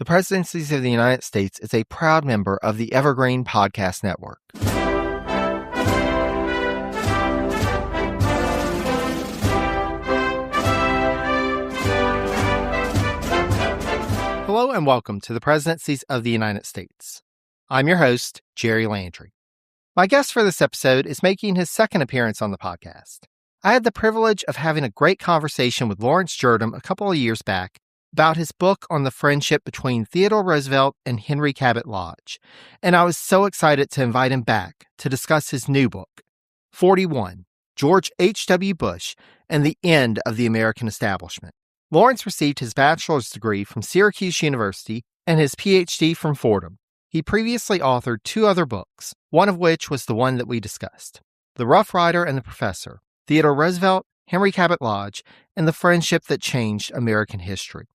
The Presidencies of the United States is a proud member of the Evergreen Podcast Network. Hello and welcome to the Presidencies of the United States. I'm your host, Jerry Landry. My guest for this episode is making his second appearance on the podcast. I had the privilege of having a great conversation with Laurence Jurdem a couple of years back about his book on the friendship between Theodore Roosevelt and Henry Cabot Lodge, and I was so excited to invite him back to discuss his new book, 41, George H.W. Bush and the End of the American Establishment. Laurence received his bachelor's degree from Syracuse University and his Ph.D. from Fordham. He previously authored two other books, one of which was the one that we discussed, The Rough Rider and the Professor, Theodore Roosevelt, Henry Cabot Lodge, and the Friendship That Changed American History.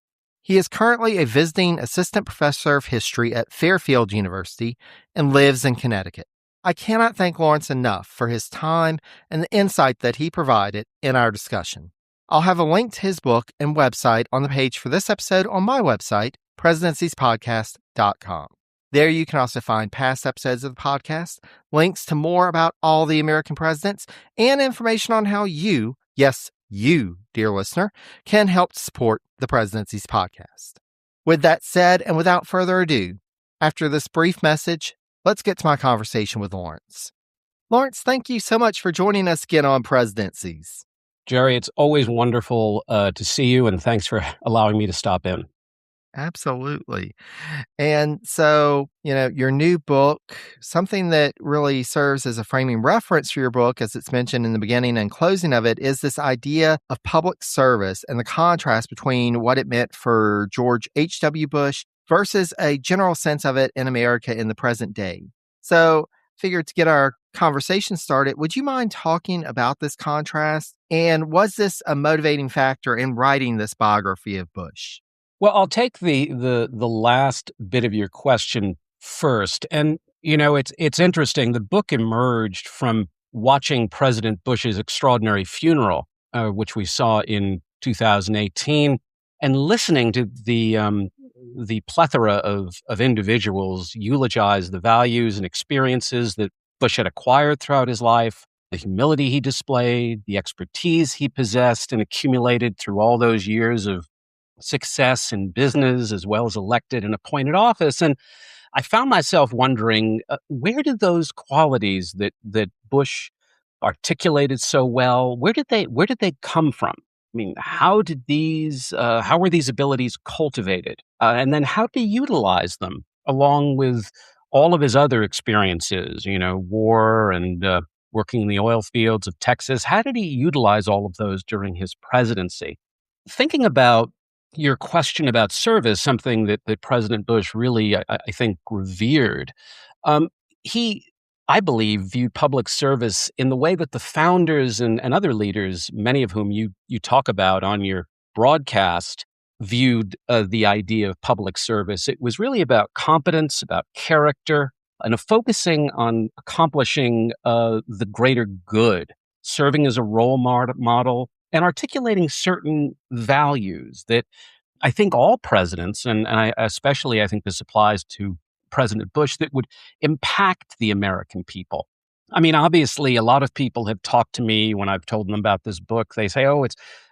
He is currently a visiting assistant professor of history at Fairfield University and lives in Connecticut. I cannot thank Laurence enough for his time and the insight that he provided in our discussion. I'll have a link to his book and website on the page for this episode on my website, presidenciespodcast.com. There you can also find past episodes of the podcast, links to more about all the American presidents, and information on how you, yes, you, dear listener, can help support the Presidencies podcast. With that said, and without further ado, after this brief message, let's get to my conversation with Laurence. Laurence, thank you so much for joining us again on Presidencies. Jerry, it's always wonderful to see you, and thanks for allowing me to stop in. Absolutely. And so, your new book, something that really serves as a framing reference for your book, as it's mentioned in the beginning and closing of it, is this idea of public service and the contrast between what it meant for George H.W. Bush versus a general sense of it in America in the present day. So, figured to get our conversation started, would you mind talking about this contrast? And was this a motivating factor in writing this biography of Bush? Well, I'll take the last bit of your question first. And, it's interesting. The book emerged from watching President Bush's extraordinary funeral, which we saw in 2018, and listening to the plethora of individuals eulogize the values and experiences that Bush had acquired throughout his life, the humility he displayed, the expertise he possessed and accumulated through all those years of success in business as well as elected and appointed office. And I found myself wondering, where did those qualities that Bush articulated so well, where did they come from? I mean, how were these abilities cultivated? And then how did he utilize them along with all of his other experiences, war and working in the oil fields of Texas? How did he utilize all of those during his presidency? Thinking about your question about service, something that President Bush really, I think, revered. He, I believe, viewed public service in the way that the founders and other leaders, many of whom you talk about on your broadcast, viewed the idea of public service. It was really about competence, about character, and of focusing on accomplishing the greater good, serving as a role model, and articulating certain values that I think all presidents, and I think this applies to President Bush, that would impact the American people. I mean, obviously, a lot of people have talked to me when I've told them about this book. They say, "Oh,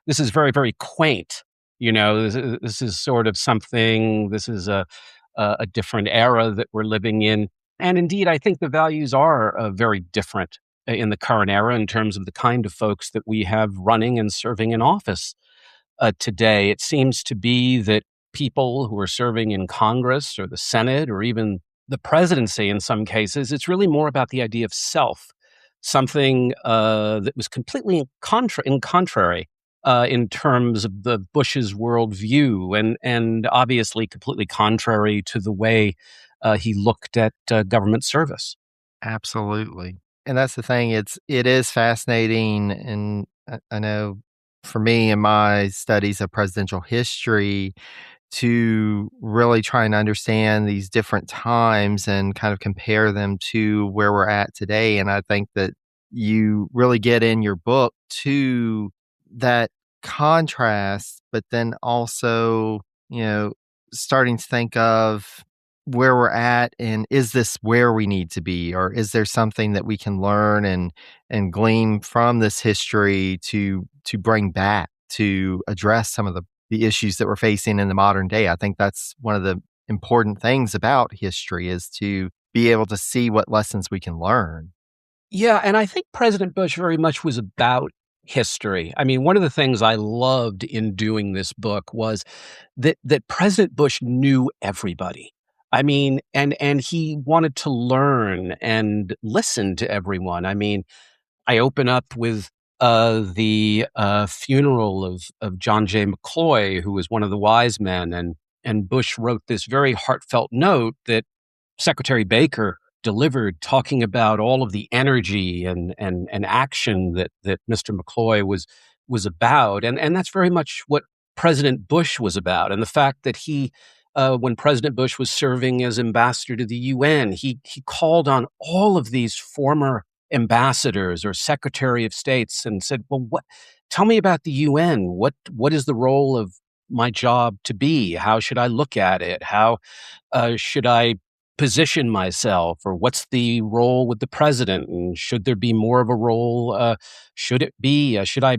this is very, very quaint. This is sort of something. This is a different era that we're living in." And indeed, I think the values are very different in the current era in terms of the kind of folks that we have running and serving in office today. It seems to be that people who are serving in Congress or the Senate or even the presidency in some cases, it's really more about the idea of self, something that was completely in contrary in terms of the Bush's worldview and obviously completely contrary to the way he looked at government service. Absolutely. And that's the thing. It is fascinating. And I know for me in my studies of presidential history to really try and understand these different times and kind of compare them to where we're at today. And I think that you really get in your book to that contrast, but then also, starting to think of where we're at, and is this where we need to be, or is there something that we can learn and glean from this history to bring back to address some of the issues that we're facing in the modern day? I think that's one of the important things about history, is to be able to see what lessons we can learn. Yeah, and I think President Bush very much was about history. I mean, one of the things I loved in doing this book was that President Bush knew everybody. I mean, and he wanted to learn and listen to everyone. I mean, I open up with the funeral of John J. McCloy, who was one of the wise men, and Bush wrote this very heartfelt note that Secretary Baker delivered, talking about all of the energy and action that Mr. McCloy was about, and that's very much what President Bush was about, and the fact that he. When President Bush was serving as ambassador to the UN, he called on all of these former ambassadors or secretary of states and said, "Well, what? Tell me about the UN. What is the role of my job to be? How should I look at it? How should I position myself, or what's the role with the president? And should there be more of a role? Should I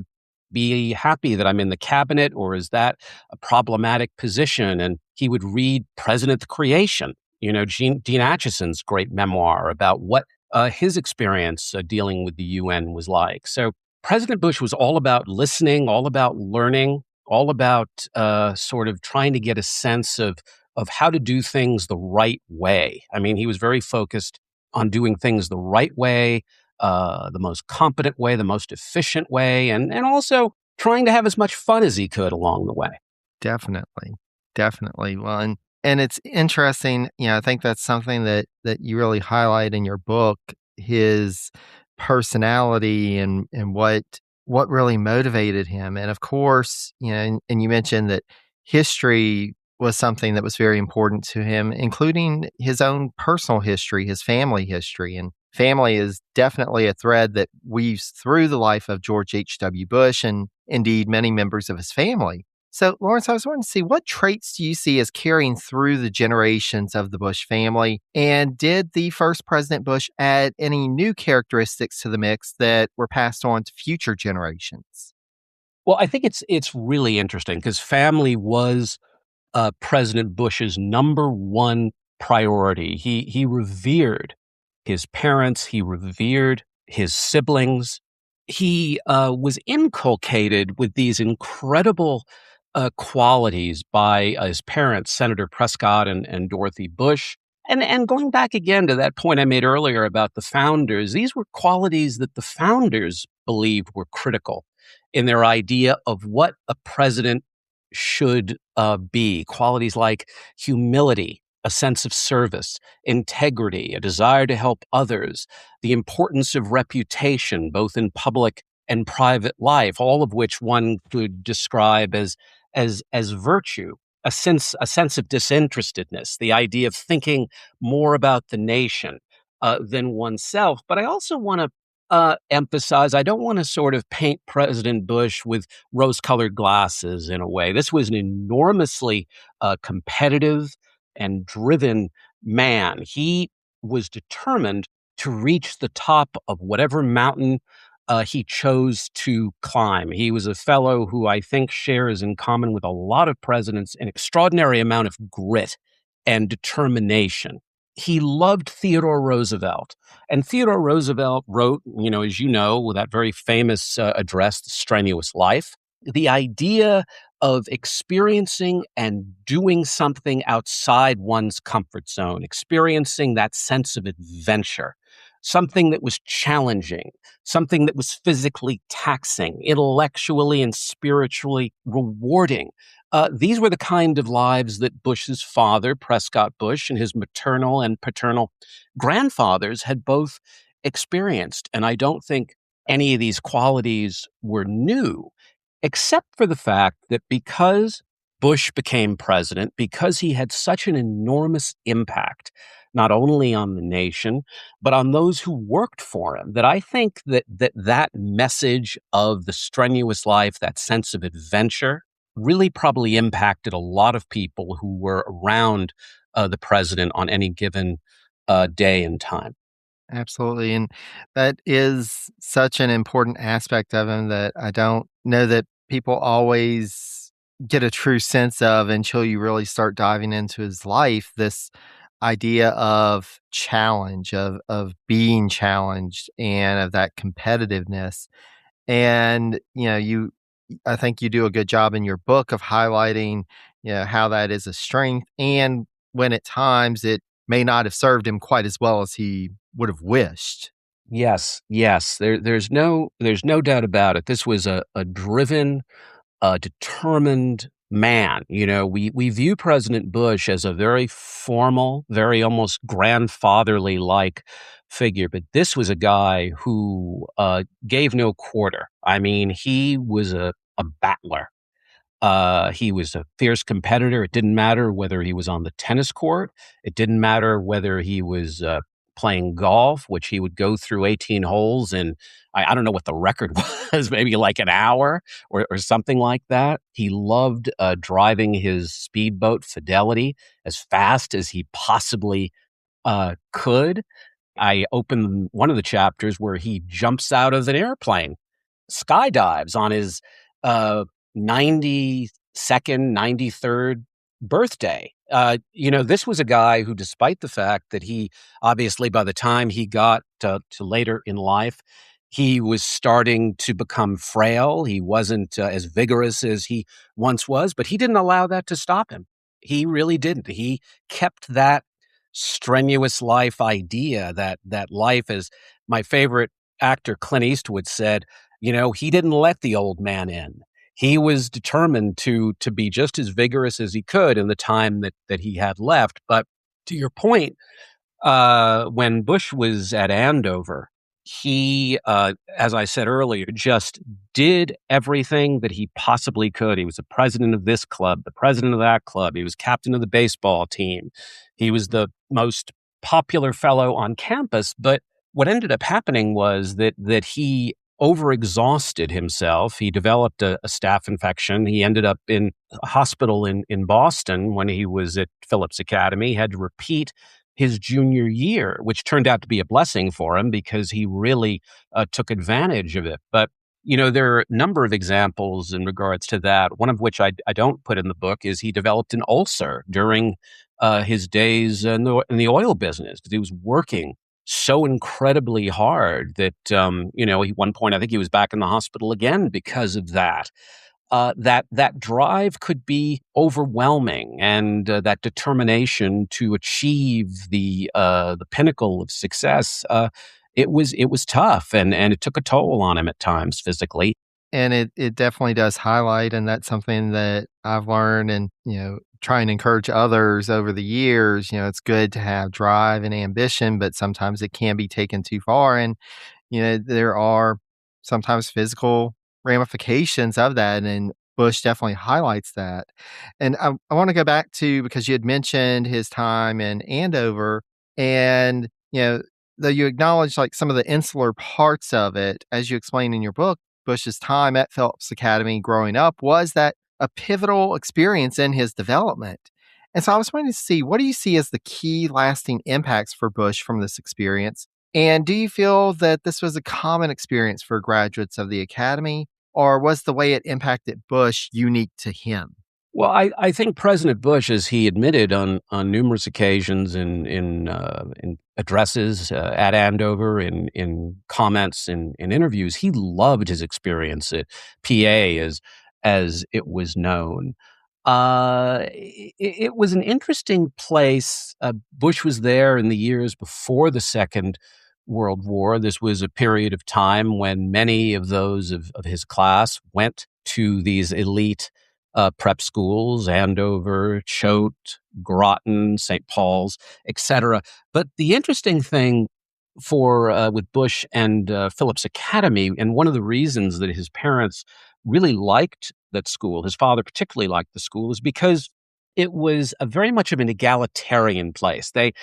be happy that I'm in the cabinet, or is that a problematic position?" And he would read President Creation, Dean Acheson's great memoir about what his experience dealing with the UN was like. So President Bush was all about listening, all about learning, all about sort of trying to get a sense of how to do things the right way. I mean, he was very focused on doing things the right way, the most competent way, the most efficient way, and also trying to have as much fun as he could along the way. Definitely. Definitely. Well, and it's interesting, I think that's something that you really highlight in your book, his personality and what really motivated him. And of course, and you mentioned that history was something that was very important to him, including his own personal history, his family history. And family is definitely a thread that weaves through the life of George H.W. Bush and indeed many members of his family. So, Laurence, I was wanting to see, what traits do you see as carrying through the generations of the Bush family? And did the first President Bush add any new characteristics to the mix that were passed on to future generations? Well, I think it's really interesting because family was President Bush's number one priority. He revered his parents. He revered his siblings. He was inculcated with these incredible qualities by his parents, Senator Prescott and Dorothy Bush. And going back again to that point I made earlier about the founders, these were qualities that the founders believed were critical in their idea of what a president should be. Qualities like humility, a sense of service, integrity, a desire to help others, the importance of reputation, both in public and private life, all of which one could describe as virtue, a sense of disinterestedness, the idea of thinking more about the nation than oneself. But I also want to emphasize, I don't want to sort of paint President Bush with rose-colored glasses in a way. This was an enormously competitive and driven man. He was determined to reach the top of whatever mountain he chose to climb. He was a fellow who I think shares in common with a lot of presidents an extraordinary amount of grit and determination. He loved Theodore Roosevelt. And Theodore Roosevelt wrote, as you know, that very famous address, The Strenuous Life. The idea of experiencing and doing something outside one's comfort zone, experiencing that sense of adventure, something that was challenging, something that was physically taxing, intellectually and spiritually rewarding. These were the kind of lives that Bush's father, Prescott Bush, and his maternal and paternal grandfathers had both experienced. And I don't think any of these qualities were new, except for the fact that because Bush became president, because he had such an enormous impact, not only on the nation, but on those who worked for him, that I think that message of the strenuous life, that sense of adventure, really probably impacted a lot of people who were around the president on any given day and time. Absolutely, and that is such an important aspect of him that I don't know that people always get a true sense of until you really start diving into his life, this idea of challenge, of being challenged and of that competitiveness. And, I think you do a good job in your book of highlighting, how that is a strength and when at times it may not have served him quite as well as he would have wished. Yes, yes. There's no doubt about it. This was a driven, determined man. You know, we view President Bush as a very formal, very almost grandfatherly like figure, but this was a guy who gave no quarter. I mean, he was a battler. He was a fierce competitor. It didn't matter whether he was on the tennis court. It didn't matter whether he was playing golf, which he would go through 18 holes in, I don't know what the record was, maybe like an hour or something like that. He loved driving his speedboat Fidelity as fast as he possibly could. I opened one of the chapters where he jumps out of an airplane, skydives on his, 92nd, 93rd birthday. This was a guy who, despite the fact that he obviously, by the time he got to later in life, he was starting to become frail. He wasn't as vigorous as he once was, but he didn't allow that to stop him. He really didn't. He kept that strenuous life idea, that life, as my favorite actor Clint Eastwood said, he didn't let the old man in. He was determined to be just as vigorous as he could in the time that he had left. But to your point, when Bush was at Andover, he, as I said earlier, just did everything that he possibly could. He was the president of this club, the president of that club. He was captain of the baseball team. He was the most popular fellow on campus. But what ended up happening was that he overexhausted himself. He developed a staph infection. He ended up in a hospital in Boston when he was at Phillips Academy. He had to repeat his junior year, which turned out to be a blessing for him because he really took advantage of it. But, there are a number of examples in regards to that, one of which I don't put in the book is he developed an ulcer during his days in the oil business because he was working so incredibly hard that, at one point, I think he was back in the hospital again because of that. That drive could be overwhelming, and that determination to achieve the pinnacle of success. It was tough, and it took a toll on him at times physically. And it definitely does highlight, and that's something that I've learned and, try and encourage others over the years. It's good to have drive and ambition, but sometimes it can be taken too far. And there are sometimes physical ramifications of that, and Bush definitely highlights that. And I want to go back to because you had mentioned his time in Andover, and though you acknowledge like some of the insular parts of it, as you explain in your book, Bush's time at Phillips Academy growing up was that a pivotal experience in his development. And so I was wanting to see what do you see as the key lasting impacts for Bush from this experience? And do you feel that this was a common experience for graduates of the academy, or was the way it impacted Bush unique to him? Well, I think President Bush, as he admitted on numerous occasions in addresses at Andover, in comments, in interviews, he loved his experience at PA, as it was known. It was an interesting place. Bush was there in the years before the Second World War. This was a period of time when many of those of his class went to these elite prep schools, Andover, Choate, Groton, St. Paul's, etc. But the interesting thing for with Bush and Phillips Academy, and one of the reasons that his parents really liked that school, his father particularly liked the school, is because it was a very much of an egalitarian place. They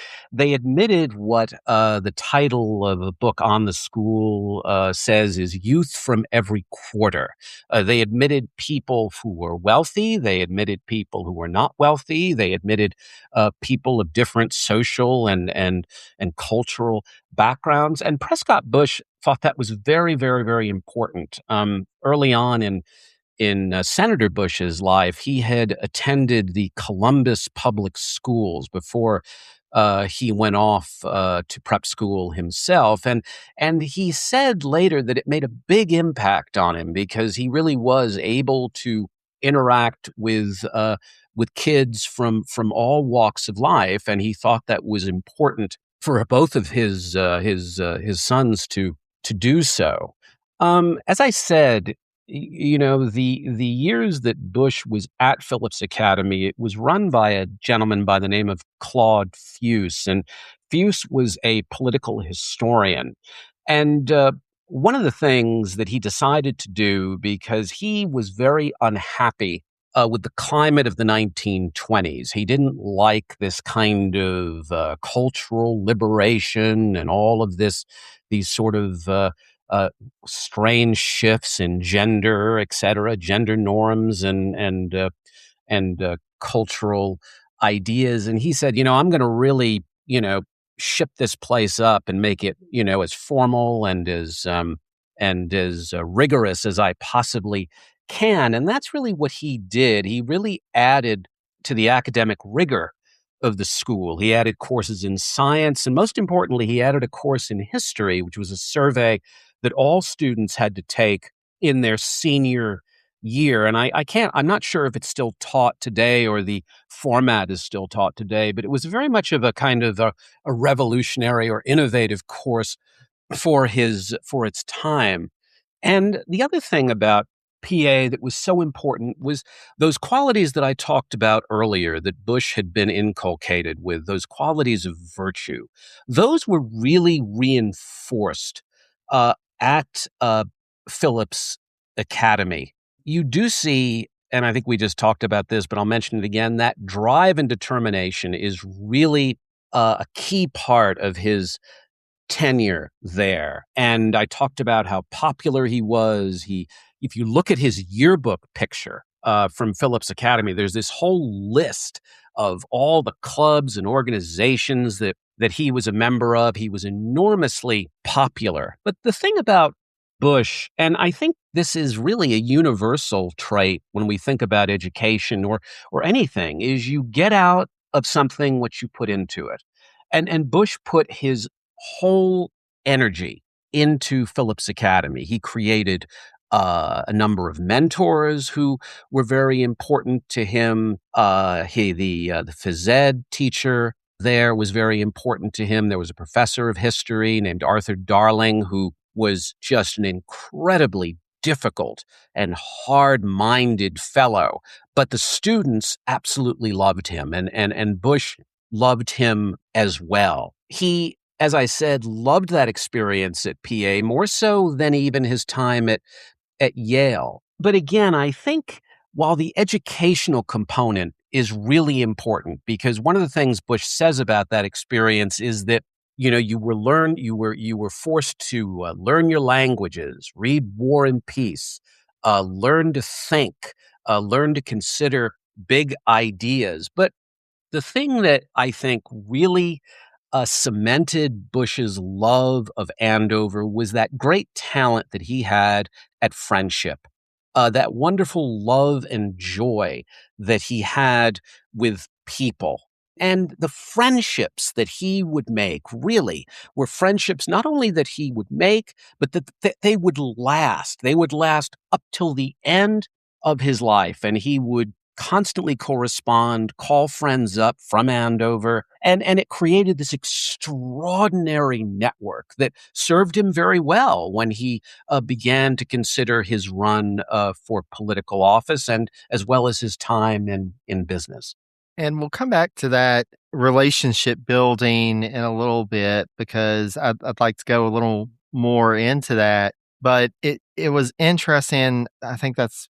admitted what the title of a book on the school says is youth from every quarter. They admitted people who were wealthy. They admitted people who were not wealthy. They admitted people of different social and cultural backgrounds. And Prescott Bush thought that was very, very, very important. Early on in Senator Bush's life, he had attended the Columbus Public Schools before he went off to prep school himself, and he said later that it made a big impact on him because he really was able to interact with kids from all walks of life, and he thought that was important for both of his sons to do so. As I said, the years that Bush was at Phillips Academy, it was run by a gentleman by the name of Claude Fuce, and Fuce was a political historian. And one of the things that he decided to do, because he was very unhappy with the climate of the 1920s, he didn't like this kind of cultural liberation and all of these sort of uh, strange shifts in gender, et cetera, gender norms and cultural ideas. And he said, I'm going to really, ship this place up and make it, as formal and as rigorous as I possibly can. And that's really what he did. He really added to the academic rigor of the school. He added courses in science, and most importantly, he added a course in history, which was a survey that all students had to take in their senior year. And I'm not sure if it's still taught today or the format is still taught today, but it was very much of a kind of a revolutionary or innovative course for its time. And the other thing about PA that was so important was those qualities that I talked about earlier that Bush had been inculcated with, those qualities of virtue. Those were really reinforced at Phillips Academy. You do see, and I think we just talked about this, but I'll mention it again, that drive and determination is really a key part of his tenure there. And I talked about how popular he was. If you look at his yearbook picture from Phillips Academy, there's this whole list of all the clubs and organizations that he was a member of. He was enormously popular. But the thing about Bush, and I think this is really a universal trait when we think about education or anything, is you get out of something what you put into it. And Bush put his whole energy into Phillips Academy. He created a number of mentors who were very important to him. The phys ed teacher there was very important to him. There was a professor of history named Arthur Darling who was just an incredibly difficult and hard-minded fellow. But the students absolutely loved him, and Bush loved him as well. He, as I said, loved that experience at PA more so than even his time at Yale. But again, I think while the educational component is really important, because one of the things Bush says about that experience is that you were forced to learn your languages, read War and Peace, learn to think, learn to consider big ideas. But the thing that I think really cemented Bush's love of Andover was that great talent that he had at friendship, that wonderful love and joy that he had with people. And the friendships that he would make really were friendships not only that he would make, but that they would last. They would last up till the end of his life. And he would constantly correspond, call friends up from Andover, and it created this extraordinary network that served him very well when he began to consider his run for political office and as well as his time in business. And we'll come back to that relationship building in a little bit because I'd like to go a little more into that. But it was interesting. I think that's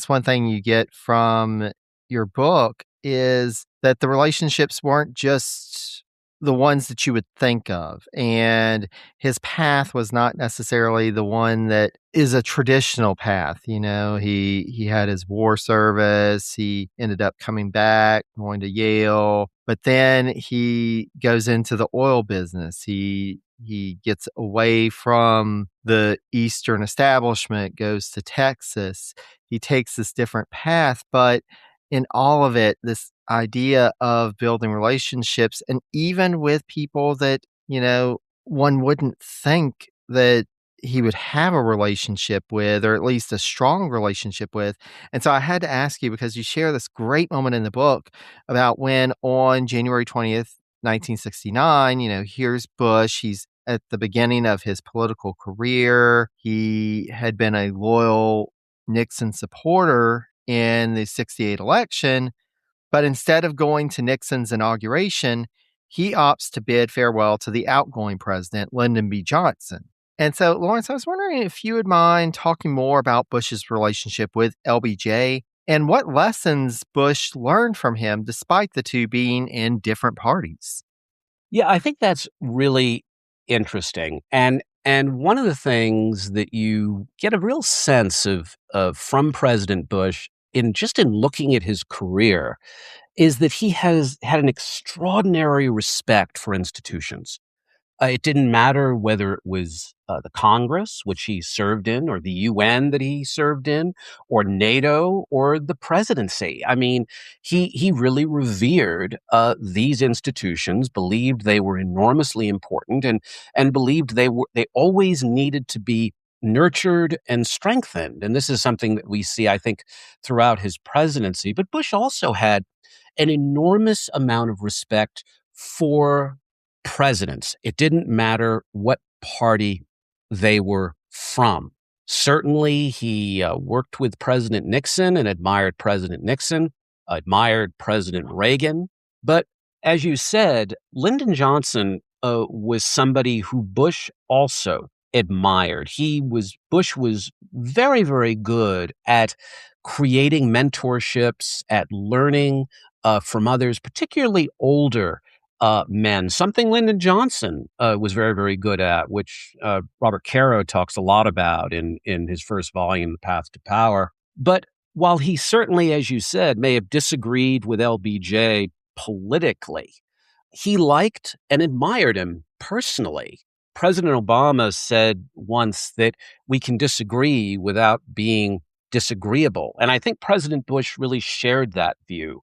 one thing you get from your book is that the relationships weren't just the ones that you would think of. And his path was not necessarily the one that is a traditional path. He had his war service. He ended up coming back, going to Yale, but then he goes into the oil business. He gets away from the Eastern establishment, goes to Texas. He takes this different path, but in all of it, this idea of building relationships, and even with people that, one wouldn't think that he would have a relationship with, or at least a strong relationship with. And so I had to ask you, because you share this great moment in the book about when on January 20th, 1969, here's Bush. He's at the beginning of his political career. He had been a loyal Nixon supporter in the 68 election, but instead of going to Nixon's inauguration, he opts to bid farewell to the outgoing president, Lyndon B. Johnson. And so, Laurence, I was wondering if you would mind talking more about Bush's relationship with LBJ and what lessons Bush learned from him despite the two being in different parties. Yeah, I think that's really interesting. And one of the things that you get a real sense of from President Bush in looking at his career is that he has had an extraordinary respect for institutions. It didn't matter whether it was the Congress, which he served in, or the UN that he served in, or NATO, or the presidency. I mean, he really revered these institutions, believed they were enormously important, and believed they always needed to be nurtured and strengthened. And this is something that we see, I think, throughout his presidency. But Bush also had an enormous amount of respect for presidents. It didn't matter what party they were from. Certainly, he worked with President Nixon and admired President Nixon, admired President Reagan. But as you said, Lyndon Johnson was somebody who Bush also admired. Bush was very, very good at creating mentorships, at learning from others, particularly older men, something Lyndon Johnson was very, very good at, which Robert Caro talks a lot about in his first volume, The Path to Power. But while he certainly, as you said, may have disagreed with LBJ politically, he liked and admired him personally. President Obama said once that we can disagree without being disagreeable. And I think President Bush really shared that view.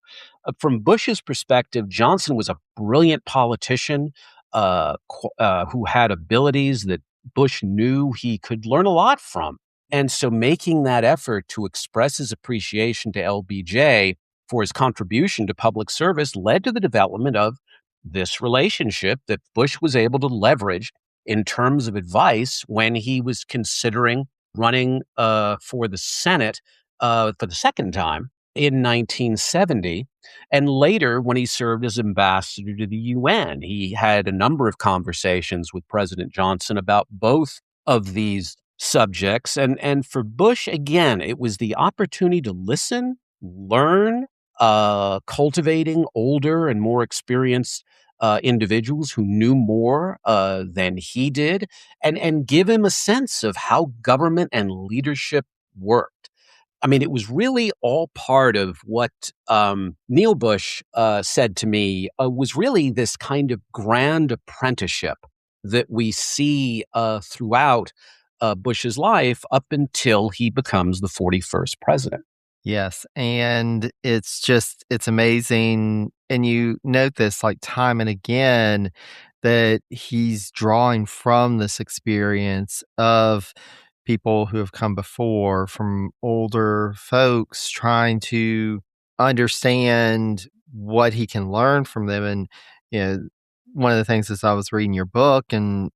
From Bush's perspective, Johnson was a brilliant politician who had abilities that Bush knew he could learn a lot from. And so making that effort to express his appreciation to LBJ for his contribution to public service led to the development of this relationship that Bush was able to leverage in terms of advice when he was considering running for the Senate for the second time in 1970. And later, when he served as ambassador to the UN, he had a number of conversations with President Johnson about both of these subjects. And for Bush, again, it was the opportunity to listen, learn, cultivating older and more experienced individuals who knew more than he did, and give him a sense of how government and leadership worked. I mean, it was really all part of what Neil Bush said to me was really this kind of grand apprenticeship that we see throughout Bush's life up until he becomes the 41st president. Yes, and it's amazing, and you note this, like, time and again, that he's drawing from this experience of people who have come before, from older folks, trying to understand what he can learn from them. And, you know, one of the things as I was reading your book and,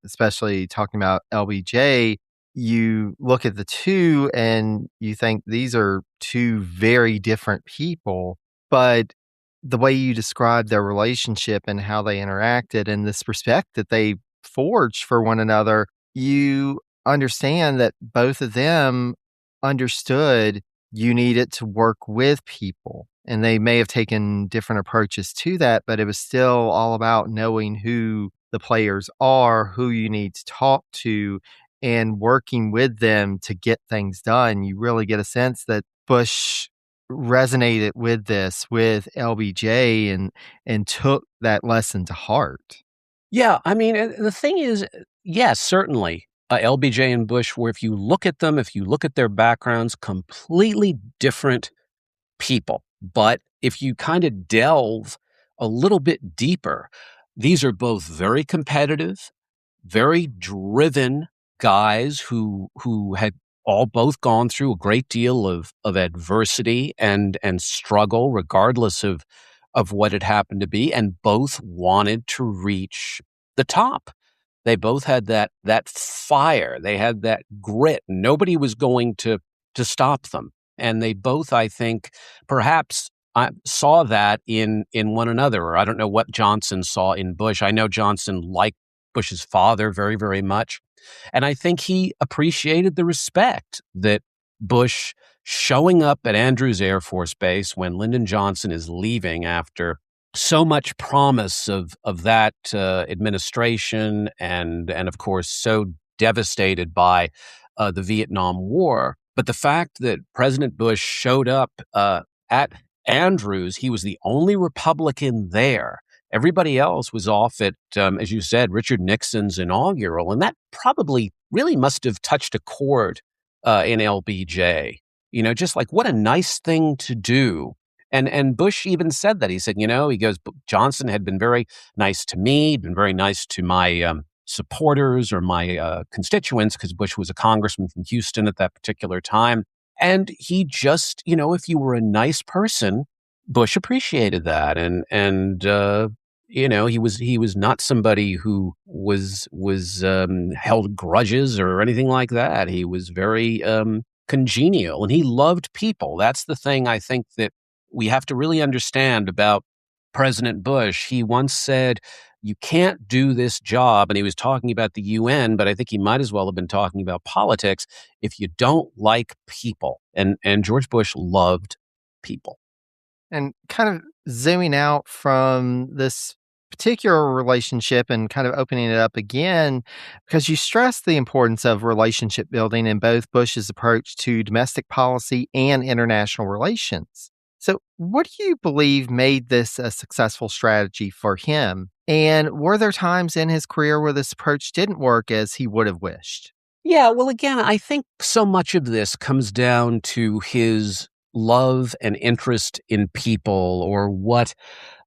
especially talking about LBJ, you look at the two and you think these are two very different people, but the way you describe their relationship and how they interacted and this respect that they forged for one another, you understand that both of them understood you needed to work with people. And they may have taken different approaches to that, but it was still all about knowing who the players are, who you need to talk to, and working with them to get things done. You really get a sense that Bush resonated with this with LBJ and took that lesson to heart. Yeah, I mean, the thing is, yes, certainly, LBJ and Bush were, if you look at them, if you look at their backgrounds, completely different people. But if you kind of delve a little bit deeper, these are both very competitive, very driven guys who had all both gone through a great deal of adversity and struggle, regardless of what it happened to be, and both wanted to reach the top. They both had that fire. They had that grit. Nobody was going to stop them. And they both, I think, perhaps saw that in one another. Or I don't know what Johnson saw in Bush. I know Johnson liked Bush's father very, very much. And I think he appreciated the respect that Bush showing up at Andrews Air Force Base when Lyndon Johnson is leaving after so much promise of that administration and of course so devastated by the Vietnam War. But the fact that President Bush showed up at Andrews, he was the only Republican there. Everybody else was off at, as you said, Richard Nixon's inaugural, and that probably really must have touched a chord in LBJ. You know, just like what a nice thing to do. And Bush even said that. He said, he goes, Johnson had been very nice to me, been very nice to my supporters or my constituents, because Bush was a congressman from Houston at that particular time. And he just, if you were a nice person, Bush appreciated that. He was not somebody who was held grudges or anything like that. He was very congenial, and he loved people. That's the thing I think that we have to really understand about President Bush. He once said, you can't do this job, and he was talking about the UN, but I think he might as well have been talking about politics, if you don't like people. And George Bush loved people. And kind of zooming out from this particular relationship and kind of opening it up again, because you stress the importance of relationship building in both Bush's approach to domestic policy and international relations. So, what do you believe made this a successful strategy for him? And were there times in his career where this approach didn't work as he would have wished? Yeah, well, again, I think so much of this comes down to his love and interest in people, or what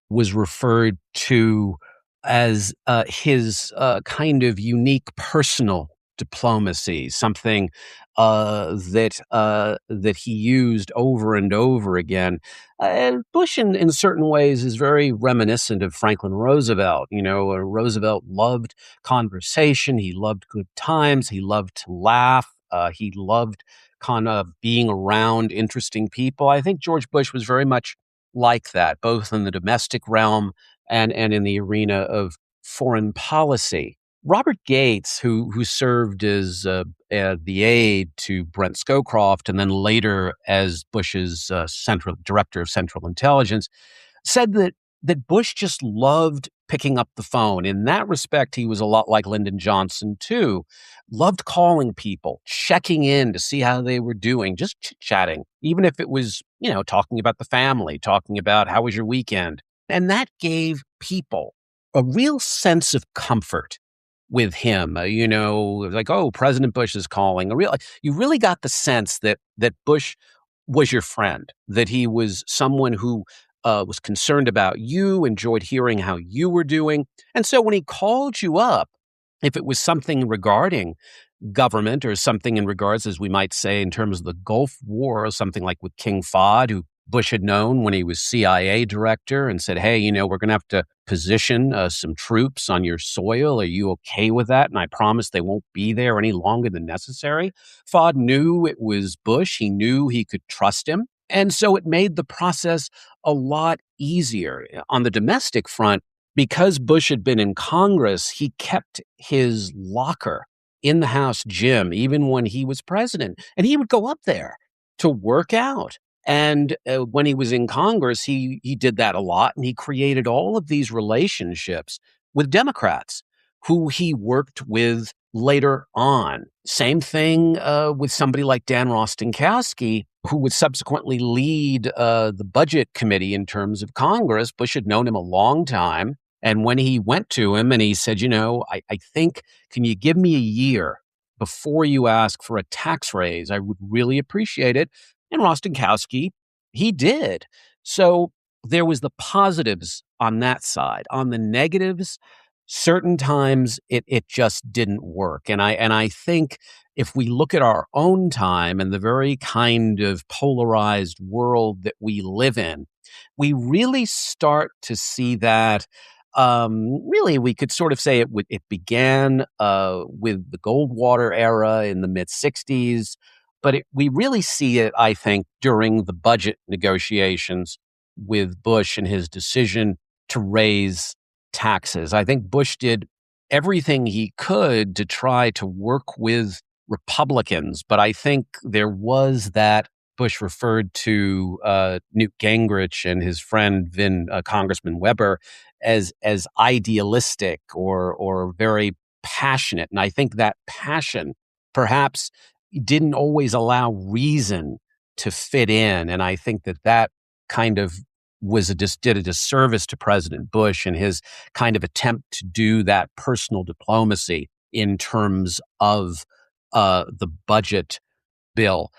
was referred to as his kind of unique personal diplomacy, something that he used over and over again. And Bush, in certain ways, is very reminiscent of Franklin Roosevelt. Roosevelt loved conversation. He loved good times. He loved to laugh. He loved kind of being around interesting people. I think George Bush was very much like that, both in the domestic realm and in the arena of foreign policy. Robert Gates, who served as the aide to Brent Scowcroft and then later as Bush's central director of Central Intelligence, said that Bush just loved picking up the phone. In that respect, he was a lot like Lyndon Johnson too. Loved calling people, checking in to see how they were doing, just chit-chatting, even if it was, talking about the family, talking about how was your weekend. And that gave people a real sense of comfort with him. Like, oh, President Bush is calling. You really got the sense that Bush was your friend, that he was someone who was concerned about you, enjoyed hearing how you were doing. And so when he called you up, if it was something regarding government or something in regards, as we might say, in terms of the Gulf War, or something like with King Fahd, who Bush had known when he was CIA director, and said, hey, we're going to have to position some troops on your soil. Are you okay with that? And I promise they won't be there any longer than necessary. Fahd knew it was Bush. He knew he could trust him. And so it made the process a lot easier. On the domestic front, because Bush had been in Congress, he kept his locker in the House gym, even when he was president. And he would go up there to work out. And when he was in Congress, he did that a lot, and he created all of these relationships with Democrats who he worked with later on. Same thing with somebody like Dan Rostenkowski, who would subsequently lead the budget committee in terms of Congress. Bush had known him a long time. And when he went to him and he said, I think, can you give me a year before you ask for a tax raise? I would really appreciate it. And Rostenkowski, he did. So there was the positives on that side. On the negatives, certain times it just didn't work. And I think if we look at our own time and the very kind of polarized world that we live in, we really start to see that. Really, we could sort of say it began with the Goldwater era in the mid '60s, but we really see it, I think, during the budget negotiations with Bush and his decision to raise taxes. I think Bush did everything he could to try to work with Republicans, but I think there was that. Bush referred to Newt Gingrich and his friend Congressman Weber as idealistic or very passionate, and I think that passion perhaps didn't always allow reason to fit in, and I think that kind of did a disservice to President Bush and his kind of attempt to do that personal diplomacy in terms of the budget bill.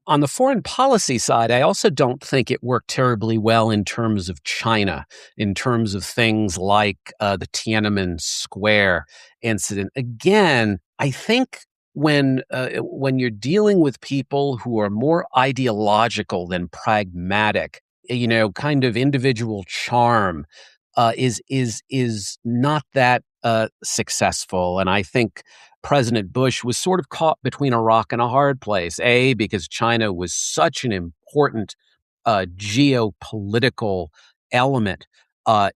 On the foreign policy side, I also don't think it worked terribly well in terms of China, in terms of things like the Tiananmen Square incident. Again, I think when you're dealing with people who are more ideological than pragmatic, kind of individual charm is not that successful. And I think President Bush was sort of caught between a rock and a hard place. Because China was such an important geopolitical element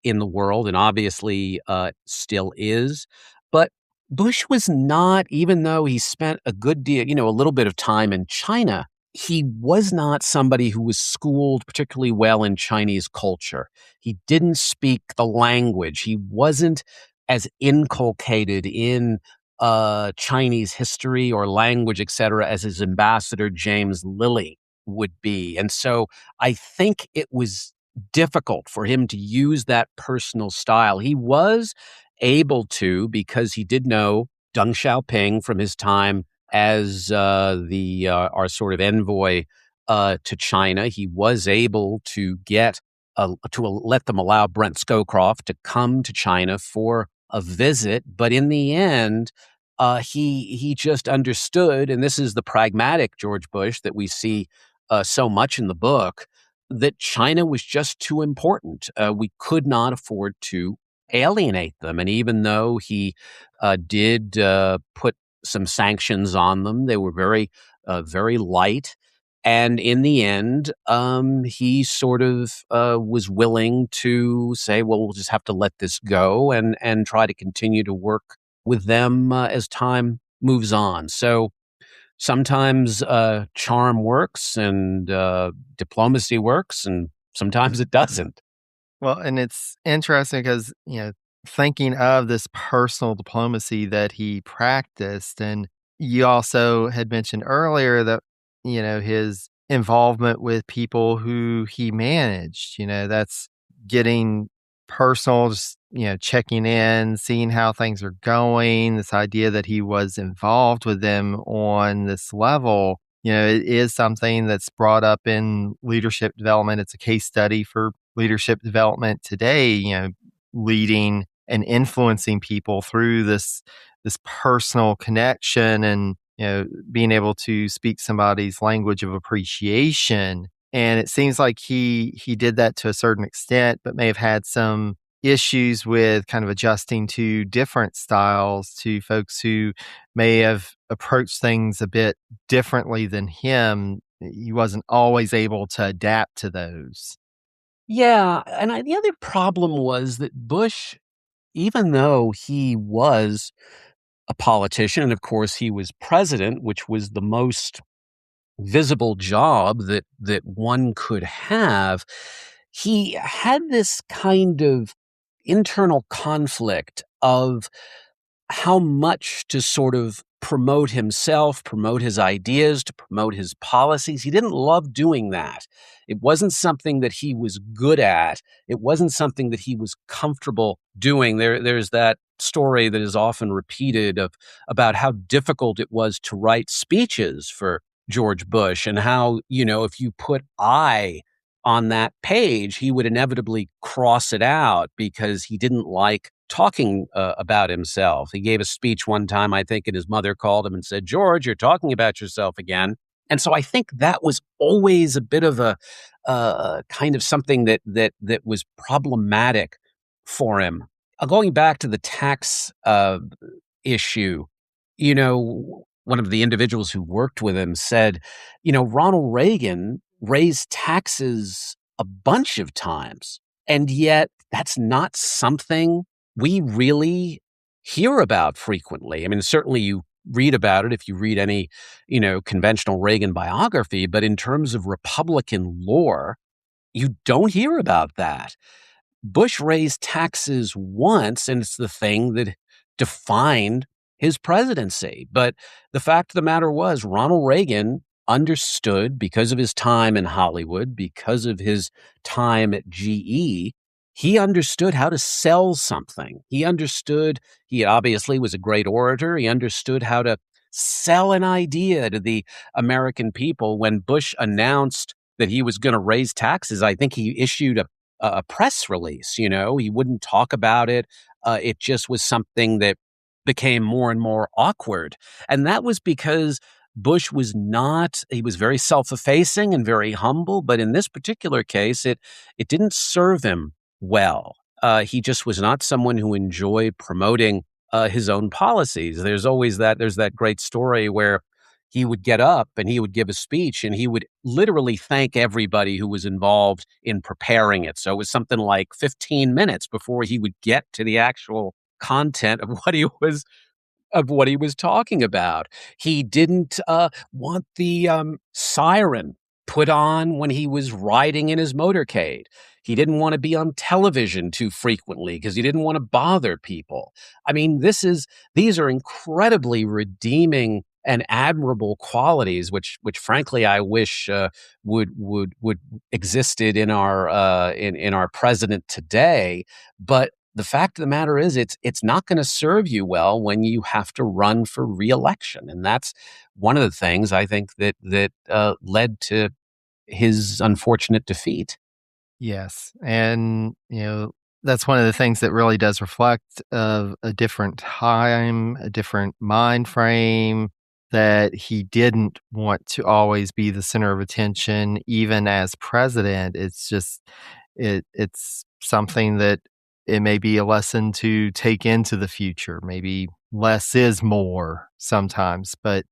in the world, and obviously still is. But Bush was not, even though he spent a good deal, a little bit of time in China, he was not somebody who was schooled particularly well in Chinese culture. He didn't speak the language. He wasn't as inculcated in Chinese history or language, et cetera, as his ambassador, James Lilly, would be. And so I think it was difficult for him to use that personal style. He was able to, because he did know Deng Xiaoping from his time as our sort of envoy to China. He was able to let them allow Brent Scowcroft to come to China for a visit, but in the end, he just understood, and this is the pragmatic George Bush that we see so much in the book, that China was just too important. We could not afford to alienate them, and even though he did put some sanctions on them, they were very light. And in the end, he sort of was willing to say, well, we'll just have to let this go and try to continue to work with them as time moves on. So sometimes charm works and diplomacy works, and sometimes it doesn't. Well, and it's interesting because, thinking of this personal diplomacy that he practiced, and you also had mentioned earlier that, his involvement with people who he managed, that's getting personal, just, checking in, seeing how things are going, this idea that he was involved with them on this level. It is something that's brought up in leadership development. It's a case study for leadership development today, leading and influencing people through this personal connection and, being able to speak somebody's language of appreciation. And it seems like he did that to a certain extent, but may have had some issues with kind of adjusting to different styles, to folks who may have approached things a bit differently than him. He wasn't always able to adapt to those. Yeah, and the other problem was that Bush, even though he was a politician, and of course he was president, which was the most visible job that one could have, he had this kind of internal conflict of how much to sort of promote himself, promote his ideas, to promote his policies. He didn't love doing that. It wasn't something that he was good at. It wasn't something that he was comfortable doing. There's that story that is often repeated of about how difficult it was to write speeches for George Bush, and how, if you put I on that page, he would inevitably cross it out because he didn't like talking about himself. He gave a speech one time, I think, and his mother called him and said, "George, you're talking about yourself again." And so I think that was always a bit of a kind of something that was problematic for him. Going back to the tax issue, one of the individuals who worked with him said, Ronald Reagan raised taxes a bunch of times, and yet that's not something we really hear about frequently. I mean, certainly you read about it if you read any, conventional Reagan biography, but in terms of Republican lore, you don't hear about that. Bush raised taxes once, and it's the thing that defined his presidency. But the fact of the matter was, Ronald Reagan understood, because of his time in Hollywood, because of his time at GE, he understood how to sell something. He obviously was a great orator. He understood how to sell an idea to the American people. When Bush announced that he was going to raise taxes, I think he issued a press release. He wouldn't talk about it. It just was something that became more and more awkward. And that was because Bush he was very self-effacing and very humble, but in this particular case, it didn't serve him well. He just was not someone who enjoyed promoting his own policies. There's that great story where he would get up and he would give a speech and he would literally thank everybody who was involved in preparing it. So it was something like 15 minutes before he would get to the actual content of what he was talking about. He didn't want the siren put on when he was riding in his motorcade. He didn't want to be on television too frequently because he didn't want to bother people. I mean, these are incredibly redeeming and admirable qualities, which frankly I wish would existed in our president today. But the fact of the matter is, it's not going to serve you well when you have to run for reelection, and that's one of the things I think that led to his unfortunate defeat. Yes. And, that's one of the things that really does reflect of a different time, a different mind frame, that he didn't want to always be the center of attention, even as president. It's just, it's something that it may be a lesson to take into the future. Maybe less is more sometimes, but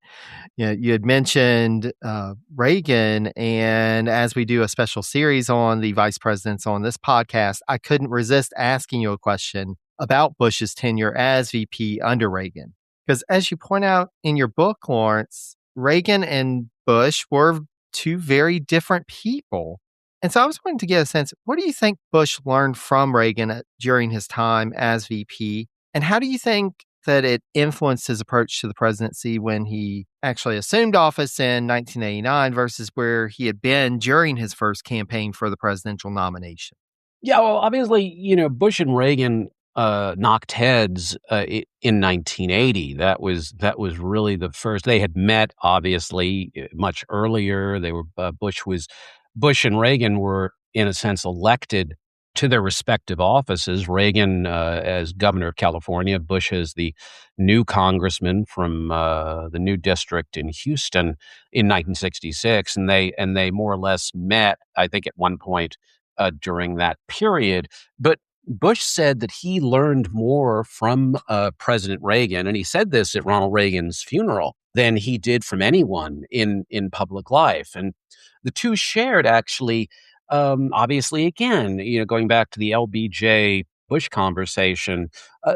you had mentioned Reagan, and as we do a special series on the vice presidents on this podcast, I couldn't resist asking you a question about Bush's tenure as VP under Reagan. Because as you point out in your book, Laurence, Reagan and Bush were two very different people. And so I was wanting to get a sense, what do you think Bush learned from Reagan during his time as VP? And how do you think that it influenced his approach to the presidency when he actually assumed office in 1989 versus where he had been during his first campaign for the presidential nomination? Yeah, well, obviously, Bush and Reagan knocked heads in 1980. That was really the first. They had met, obviously, much earlier. They were Bush and Reagan were, in a sense, elected to their respective offices. Reagan as governor of California, Bush as the new congressman from the new district in Houston in 1966, and they more or less met, I think, at one point during that period. But Bush said that he learned more from President Reagan, and he said this at Ronald Reagan's funeral, than he did from anyone in public life. And the two shared, actually, obviously, again, going back to the LBJ Bush conversation,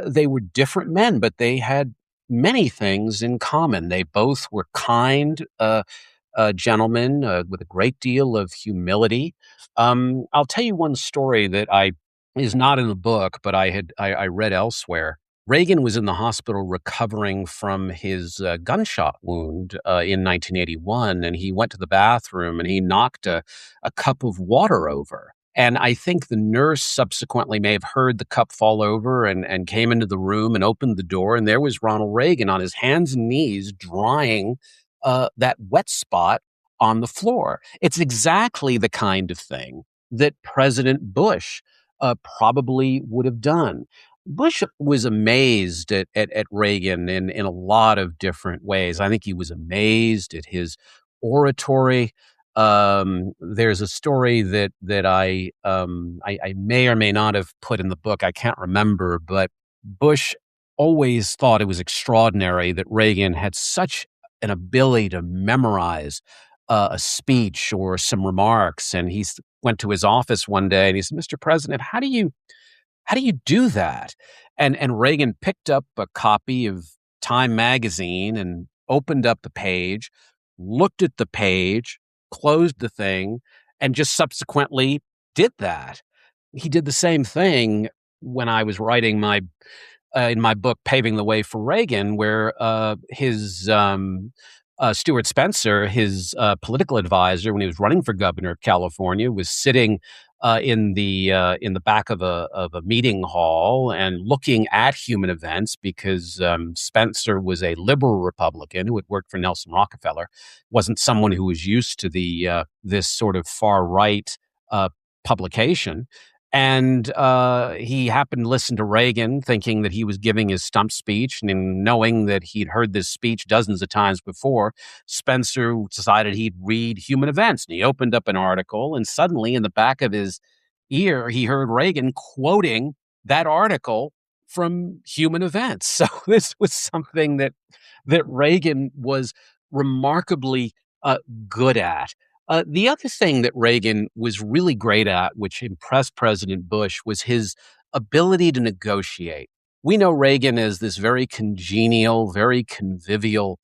they were different men, but they had many things in common. They both were kind, gentleman with a great deal of humility. I'll tell you one story that I is not in the book, but I read elsewhere. Reagan was in the hospital recovering from his gunshot wound in 1981, and he went to the bathroom and he knocked a cup of water over. And I think the nurse subsequently may have heard the cup fall over and came into the room and opened the door, and there was Ronald Reagan on his hands and knees drying that wet spot on the floor. It's exactly the kind of thing that President Bush probably would have done. Bush was amazed at Reagan in a lot of different ways. I think he was amazed at his oratory. There's a story that I may or may not have put in the book. I can't remember, but Bush always thought it was extraordinary that Reagan had such an ability to memorize a speech or some remarks. And went to his office one day and he said, "Mr. President, how do you do that?" And Reagan picked up a copy of Time magazine and opened up the page, looked at the page, closed the thing, and just subsequently did that. He did the same thing when I was writing my in my book, Paving the Way for Reagan, where his Stuart Spencer, his political advisor, when he was running for governor of California, was sitting in the back of a meeting hall and looking at human events because Spencer was a liberal Republican who had worked for Nelson Rockefeller, wasn't someone who was used to the this sort of far right publication. And he happened to listen to Reagan, thinking that he was giving his stump speech, and knowing that he'd heard this speech dozens of times before, Spencer decided he'd read Human Events. And he opened up an article, and suddenly in the back of his ear, he heard Reagan quoting that article from Human Events. So this was something that Reagan was remarkably good at. The other thing that Reagan was really great at, which impressed President Bush, was his ability to negotiate. We know Reagan as this very congenial, very convivial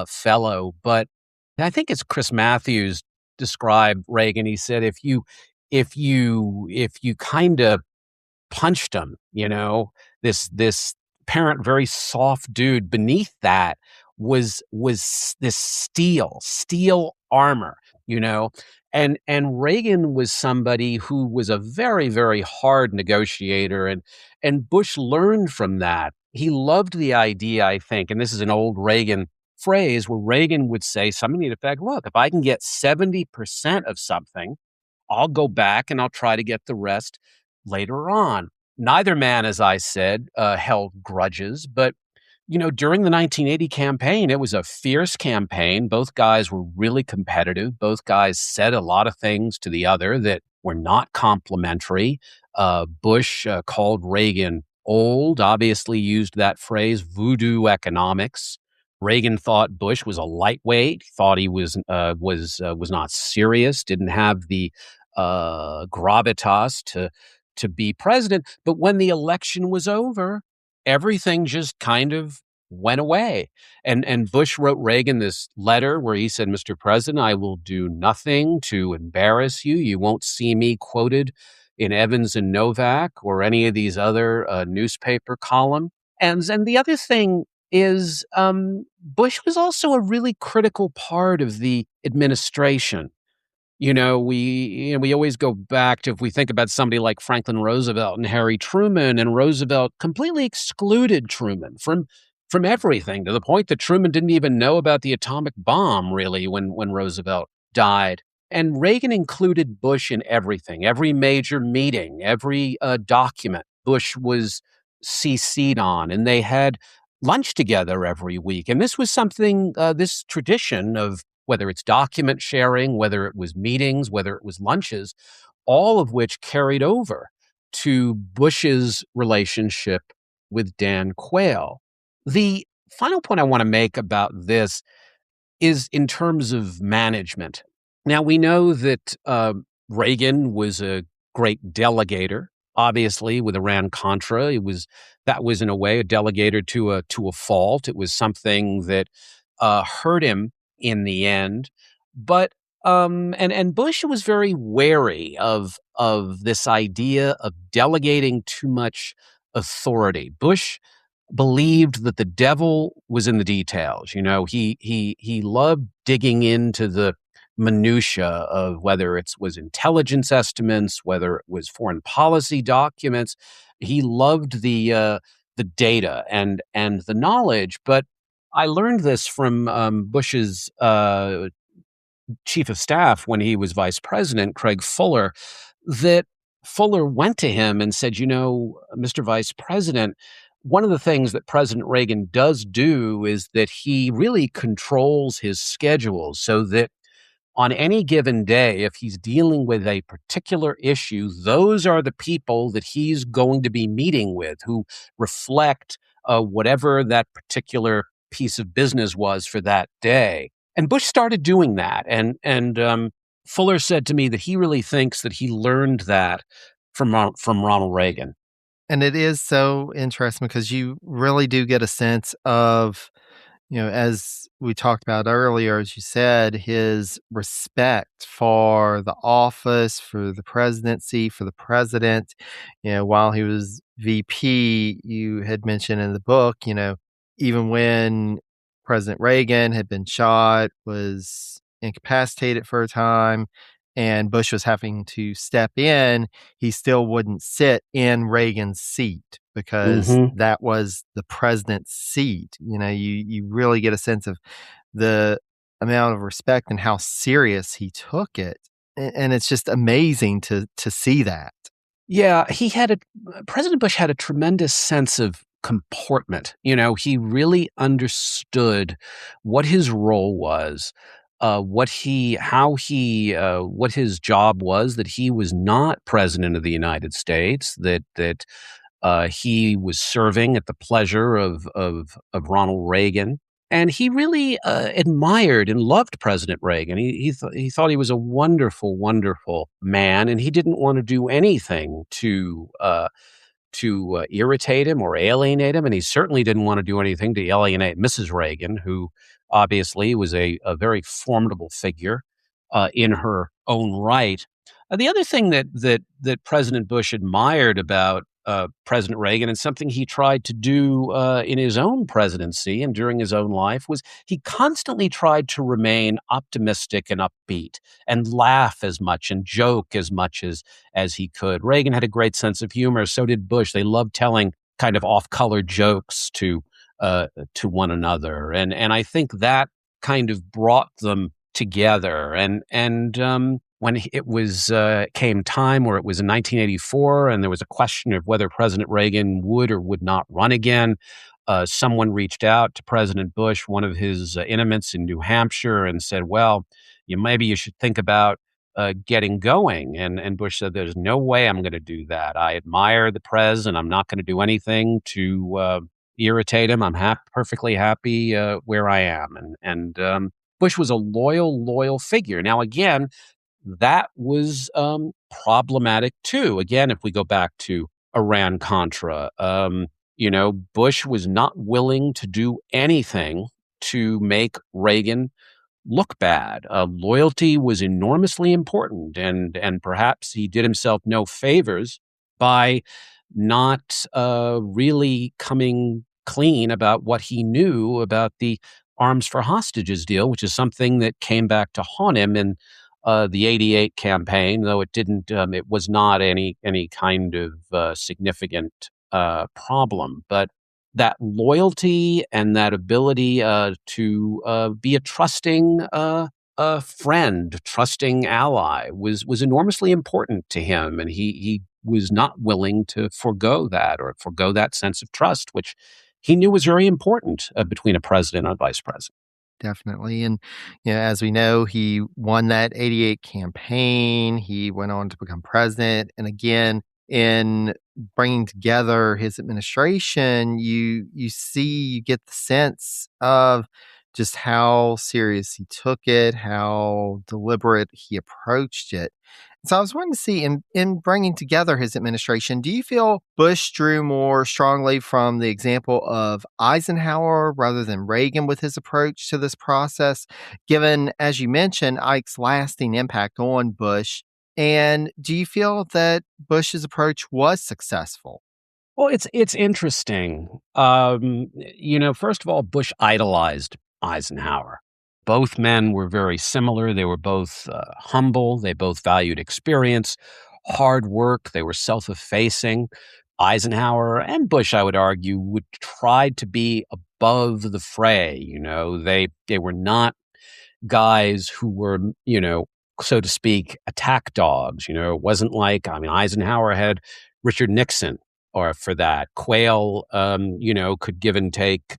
fellow, but I think as Chris Matthews described Reagan, he said, if you kind of punched him, this apparent very soft dude, beneath that was this steel armor, you know. And Reagan was somebody who was a very, very hard negotiator, and Bush learned from that. He loved the idea, I think, and this is an old Reagan phrase, where Reagan would say something to the effect, "Look, if I can get 70% of something, I'll go back and I'll try to get the rest later on." Neither man, as I said, held grudges, but during the 1980 campaign, it was a fierce campaign. Both guys were really competitive. Both guys said a lot of things to the other that were not complimentary. Bush called Reagan old, obviously used that phrase, voodoo economics. Reagan thought Bush was a lightweight, thought he was not serious, didn't have the gravitas to be president. But when the election was over, everything just kind of went away. And Bush wrote Reagan this letter where he said, "Mr. President, I will do nothing to embarrass you. You won't see me quoted in Evans and Novak or any of these other newspaper columns." And the other thing is, Bush was also a really critical part of the administration. We always go back to, if we think about somebody like Franklin Roosevelt and Harry Truman, and Roosevelt completely excluded Truman from everything, to the point that Truman didn't even know about the atomic bomb, really, when Roosevelt died. And Reagan included Bush in everything, every major meeting, every document Bush was CC'd on, and they had lunch together every week. And this was something, this tradition of, whether it's document sharing, whether it was meetings, whether it was lunches, all of which carried over to Bush's relationship with Dan Quayle. The final point I want to make about this is in terms of management. Now, we know that Reagan was a great delegator. Obviously, with Iran-Contra, that was in a way a delegator to a fault. It was something that hurt him in the end. But and Bush was very wary of this idea of delegating too much authority. Bush believed that the devil was in the details. He loved digging into the minutia of whether it was intelligence estimates, whether it was foreign policy documents. He loved the data and the knowledge. But I learned this from Bush's chief of staff when he was vice president, Craig Fuller, that Fuller went to him and said, Mr. Vice President, one of the things that President Reagan does do is that he really controls his schedule so that on any given day, if he's dealing with a particular issue, those are the people that he's going to be meeting with who reflect whatever that particular piece of business was for that day. And Bush started doing that. And Fuller said to me that he really thinks that he learned that from Ronald Reagan. And it is so interesting because you really do get a sense of, as we talked about earlier, as you said, his respect for the office, for the presidency, for the president. While he was VP, you had mentioned in the book, even when President Reagan had been shot, was incapacitated for a time, and Bush was having to step in, he still wouldn't sit in Reagan's seat because Mm-hmm. that was the president's seat. You really get a sense of the amount of respect and how serious he took it. And it's just amazing to see that. Yeah, President Bush had a tremendous sense of comportment. He really understood what his role was, what his job was, that he was not president of the United States, that he was serving at the pleasure of Ronald Reagan. And he really admired and loved President Reagan. He thought he was a wonderful, wonderful man, and he didn't want to do anything to irritate him or alienate him. And he certainly didn't want to do anything to alienate Mrs. Reagan, who obviously was a very formidable figure in her own right. The other thing that President Bush admired about President Reagan, and something he tried to do in his own presidency and during his own life, was he constantly tried to remain optimistic and upbeat and laugh as much and joke as much as he could. Reagan had a great sense of humor. So did Bush. They loved telling kind of off-color jokes to one another, and I think that kind of brought them together. And when it was came time, or it was in 1984, and there was a question of whether President Reagan would or would not run again, someone reached out to President Bush, one of his intimates in New Hampshire, and said, "Well, maybe you should think about getting going." And Bush said, "There's no way I'm going to do that. I admire the president. I'm not going to do anything to irritate him. I'm perfectly happy where I am." And Bush was a loyal figure. Now, again, that was problematic too. Again, if we go back to Iran Contra, Bush was not willing to do anything to make Reagan look bad. Loyalty was enormously important, and perhaps he did himself no favors by not really coming clean about what he knew about the arms for hostages deal, which is something that came back to haunt him in the '88 campaign, though it didn't. It was not any kind of significant problem, but that loyalty and that ability to be a trusting friend, trusting ally was enormously important to him, and he was not willing to forego that, or forego that sense of trust, which he knew was very important between a president and a vice president. Definitely. And, as we know, he won that '88 campaign. He went on to become president. And again, in bringing together his administration, you get the sense of just how serious he took it, how deliberate he approached it. So I was wanting to see in bringing together his administration, do you feel Bush drew more strongly from the example of Eisenhower rather than Reagan with his approach to this process, given, as you mentioned, Ike's lasting impact on Bush? And do you feel that Bush's approach was successful? Well, it's interesting. First of all, Bush idolized Eisenhower. Both men were very similar. They were both humble. They both valued experience, hard work. They were self-effacing. Eisenhower and Bush, I would argue, would try to be above the fray. They were not guys who were, so to speak, attack dogs. It wasn't like, Eisenhower had Richard Nixon or for that. Quayle, could give and take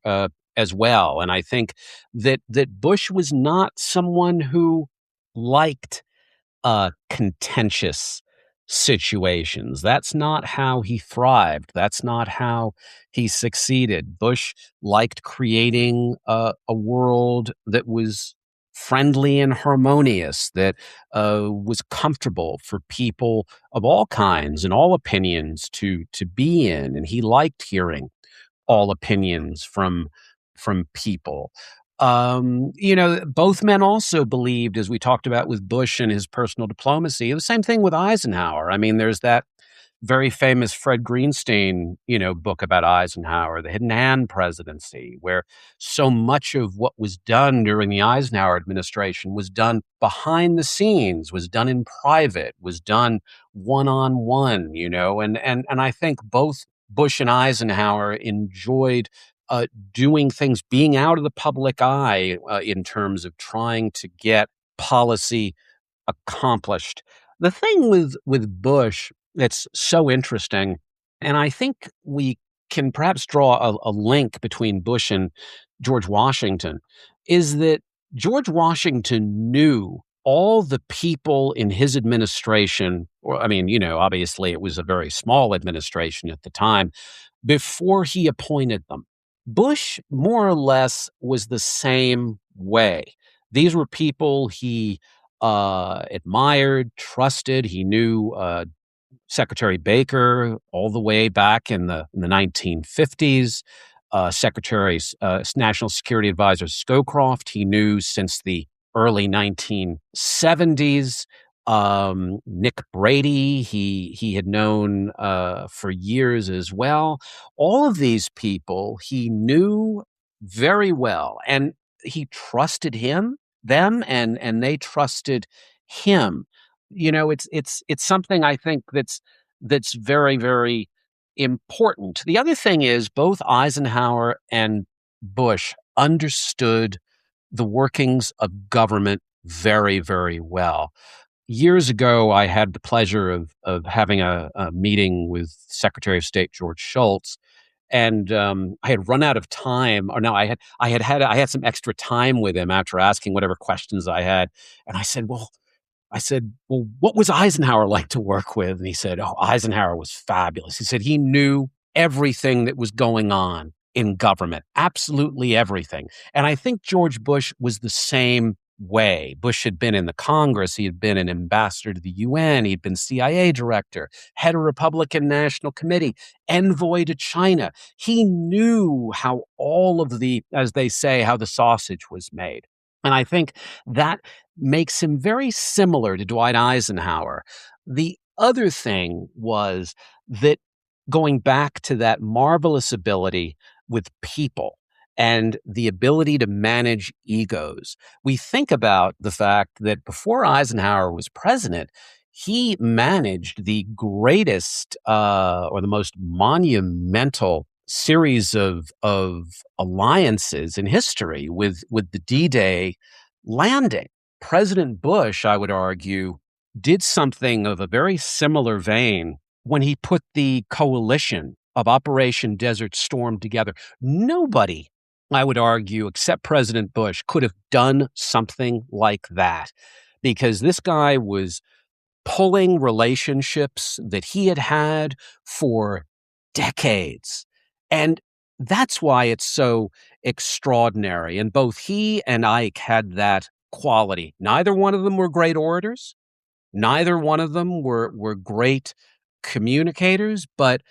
as well. And I think that Bush was not someone who liked contentious situations. That's not how he thrived. That's not how he succeeded. Bush liked creating a world that was friendly and harmonious, that was comfortable for people of all kinds and all opinions to be in. And he liked hearing all opinions from people. Both men also believed, as we talked about with Bush and his personal diplomacy, the same thing with Eisenhower. I mean, there's that very famous Fred Greenstein, book about Eisenhower, the Hidden Hand presidency, where so much of what was done during the Eisenhower administration was done behind the scenes, was done in private, was done one-on-one, and I think both Bush and Eisenhower enjoyed doing things, being out of the public eye in terms of trying to get policy accomplished. The thing with Bush that's so interesting, and I think we can perhaps draw a link between Bush and George Washington, is that George Washington knew all the people in his administration, or obviously it was a very small administration at the time, before he appointed them. Bush, more or less, was the same way. These were people he admired, trusted. He knew Secretary Baker all the way back in the 1950s. National Security Advisor Scowcroft, he knew since the early 1970s. Nick Brady, he had known for years as well. All of these people he knew very well, and he trusted them, and they trusted him. It's something I think that's very, very important. The other thing is both Eisenhower and Bush understood the workings of government very, very well. Years ago, I had the pleasure of having a meeting with Secretary of State George Shultz, and I had run out of time. Or no, I had some extra time with him after asking whatever questions I had, and I said, what was Eisenhower like to work with? And he said, oh, Eisenhower was fabulous. He said he knew everything that was going on in government, absolutely everything. And I think George Bush was the same way. Bush had been in the Congress. He had been an ambassador to the UN. He'd been CIA director, head of Republican National Committee, envoy to China. He knew how all of as they say, how the sausage was made. And I think that makes him very similar to Dwight Eisenhower. The other thing was that going back to that marvelous ability with people and the ability to manage egos, we think about the fact that before Eisenhower was president, he managed the greatest or the most monumental series of alliances in history with the D-Day landing. President Bush, I would argue, did something of a very similar vein when he put the coalition of Operation Desert Storm together. Nobody, I would argue, except President Bush, could have done something like that, because this guy was pulling relationships that he had had for decades. And that's why it's so extraordinary. And both he and Ike had that quality. Neither one of them were great orators. Neither one of them were great communicators, but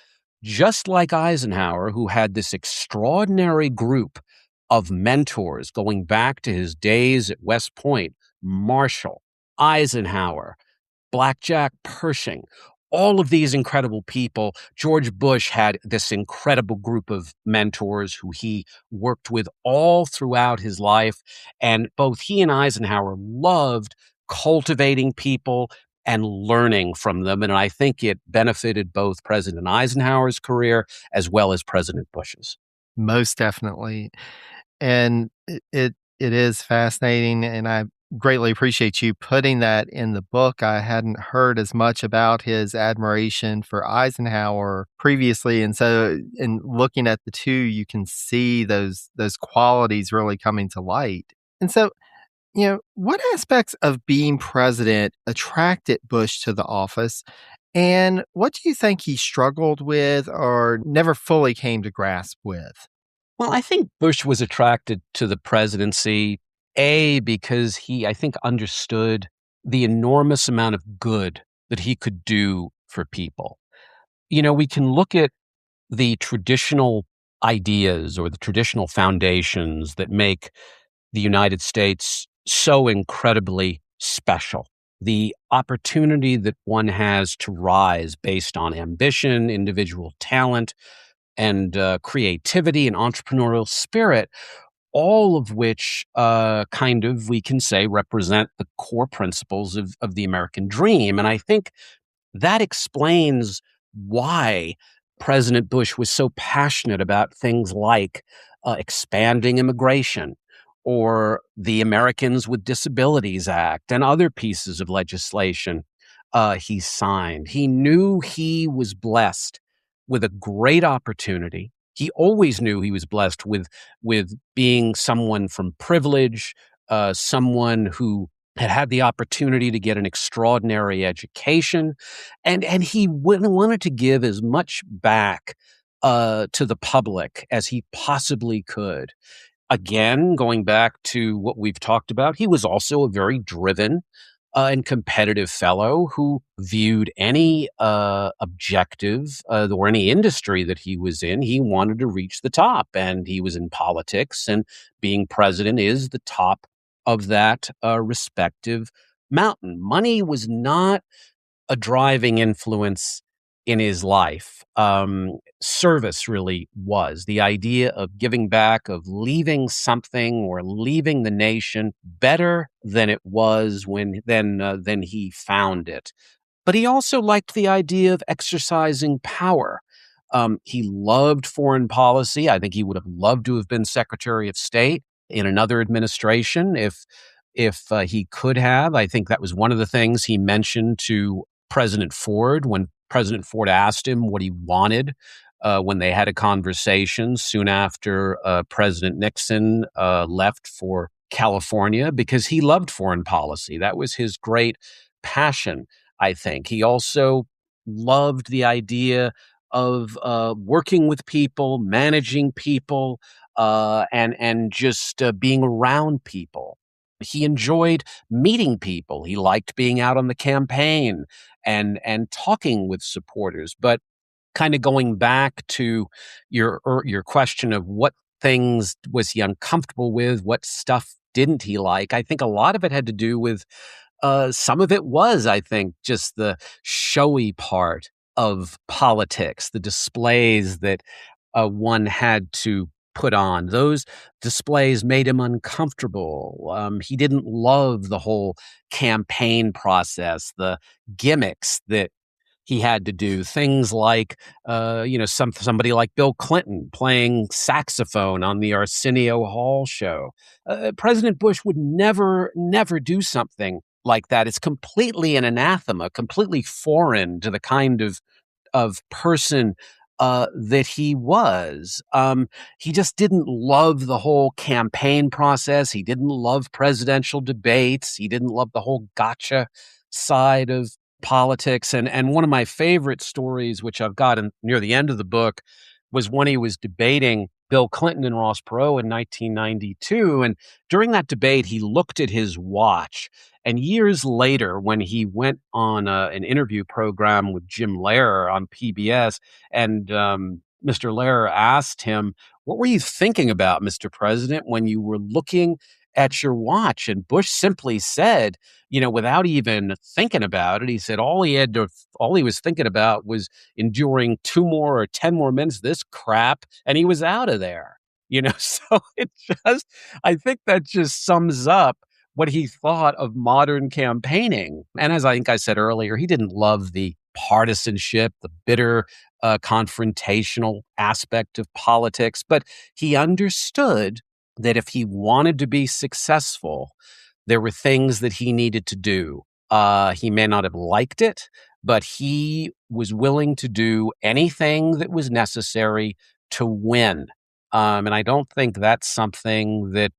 just like Eisenhower, who had this extraordinary group of mentors going back to his days at West Point, Marshall, Eisenhower, Blackjack Pershing, all of these incredible people. George Bush had this incredible group of mentors who he worked with all throughout his life. And both he and Eisenhower loved cultivating people and learning from them. And I think it benefited both President Eisenhower's career as well as President Bush's. Most definitely. And it is fascinating, and I greatly appreciate you putting that in the book. I hadn't heard as much about his admiration for Eisenhower previously, and so in looking at the two, you can see those qualities really coming to light. And so, what aspects of being president attracted Bush to the office, and what do you think he struggled with or never fully came to grasp with? Well, I think Bush was attracted to the presidency, because he, I think, understood the enormous amount of good that he could do for people. We can look at the traditional ideas or the traditional foundations that make the United States so incredibly special. The opportunity that one has to rise based on ambition, individual talent, and creativity and entrepreneurial spirit, all of which kind of, we can say, represent the core principles of the American dream. And I think that explains why President Bush was so passionate about things like expanding immigration or the Americans with Disabilities Act and other pieces of legislation he signed. He knew he was blessed with a great opportunity. He always knew he was blessed with being someone from privilege, someone who had the opportunity to get an extraordinary education, and he wanted to give as much back to the public as he possibly could. Again, going back to what we've talked about, he was also a very driven and competitive fellow who viewed any objective or any industry that he was in. He wanted to reach the top, and he was in politics, and being president is the top of that respective mountain. Money was not a driving influence in his life. Service really was the idea of giving back, of leaving something or leaving the nation better than it was than he found it. But he also liked the idea of exercising power. He loved foreign policy. I think he would have loved to have been Secretary of State in another administration if he could have. I think that was one of the things he mentioned to President Ford when President Ford asked him what he wanted when they had a conversation soon after President Nixon left for California, because he loved foreign policy. That was his great passion, I think. He also loved the idea of working with people, managing people, and just being around people. He enjoyed meeting people. He liked being out on the campaign and talking with supporters. But kind of going back to your question of what things was he uncomfortable with, what stuff didn't he like, I think a lot of it had to do with some of it was, I think, just the showy part of politics, the displays that one had to put on. Those displays made him uncomfortable. He didn't love the whole campaign process, the gimmicks that he had to do, things like, somebody like Bill Clinton playing saxophone on the Arsenio Hall show. President Bush would never do something like that. It's completely an anathema, completely foreign to the kind of person that he was. He just didn't love the whole campaign process. He didn't love presidential debates. He didn't love the whole gotcha side of politics. And one of my favorite stories, which I've got near the end of the book, was when he was debating Bill Clinton and Ross Perot in 1992. And during that debate, he looked at his watch. And years later, when he went on an interview program with Jim Lehrer on PBS, and Mr. Lehrer asked him, "What were you thinking about, Mr. President, when you were looking at your watch?" And Bush simply said, without even thinking about it, he said all he was thinking about was enduring 2 more or 10 more minutes of this crap, and he was out of there. So I think that just sums up what he thought of modern campaigning. And as I think I said earlier, he didn't love the partisanship, the bitter, confrontational aspect of politics, but he understood that if he wanted to be successful, there were things that he needed to do. He may not have liked it, but he was willing to do anything that was necessary to win. And I don't think that's something that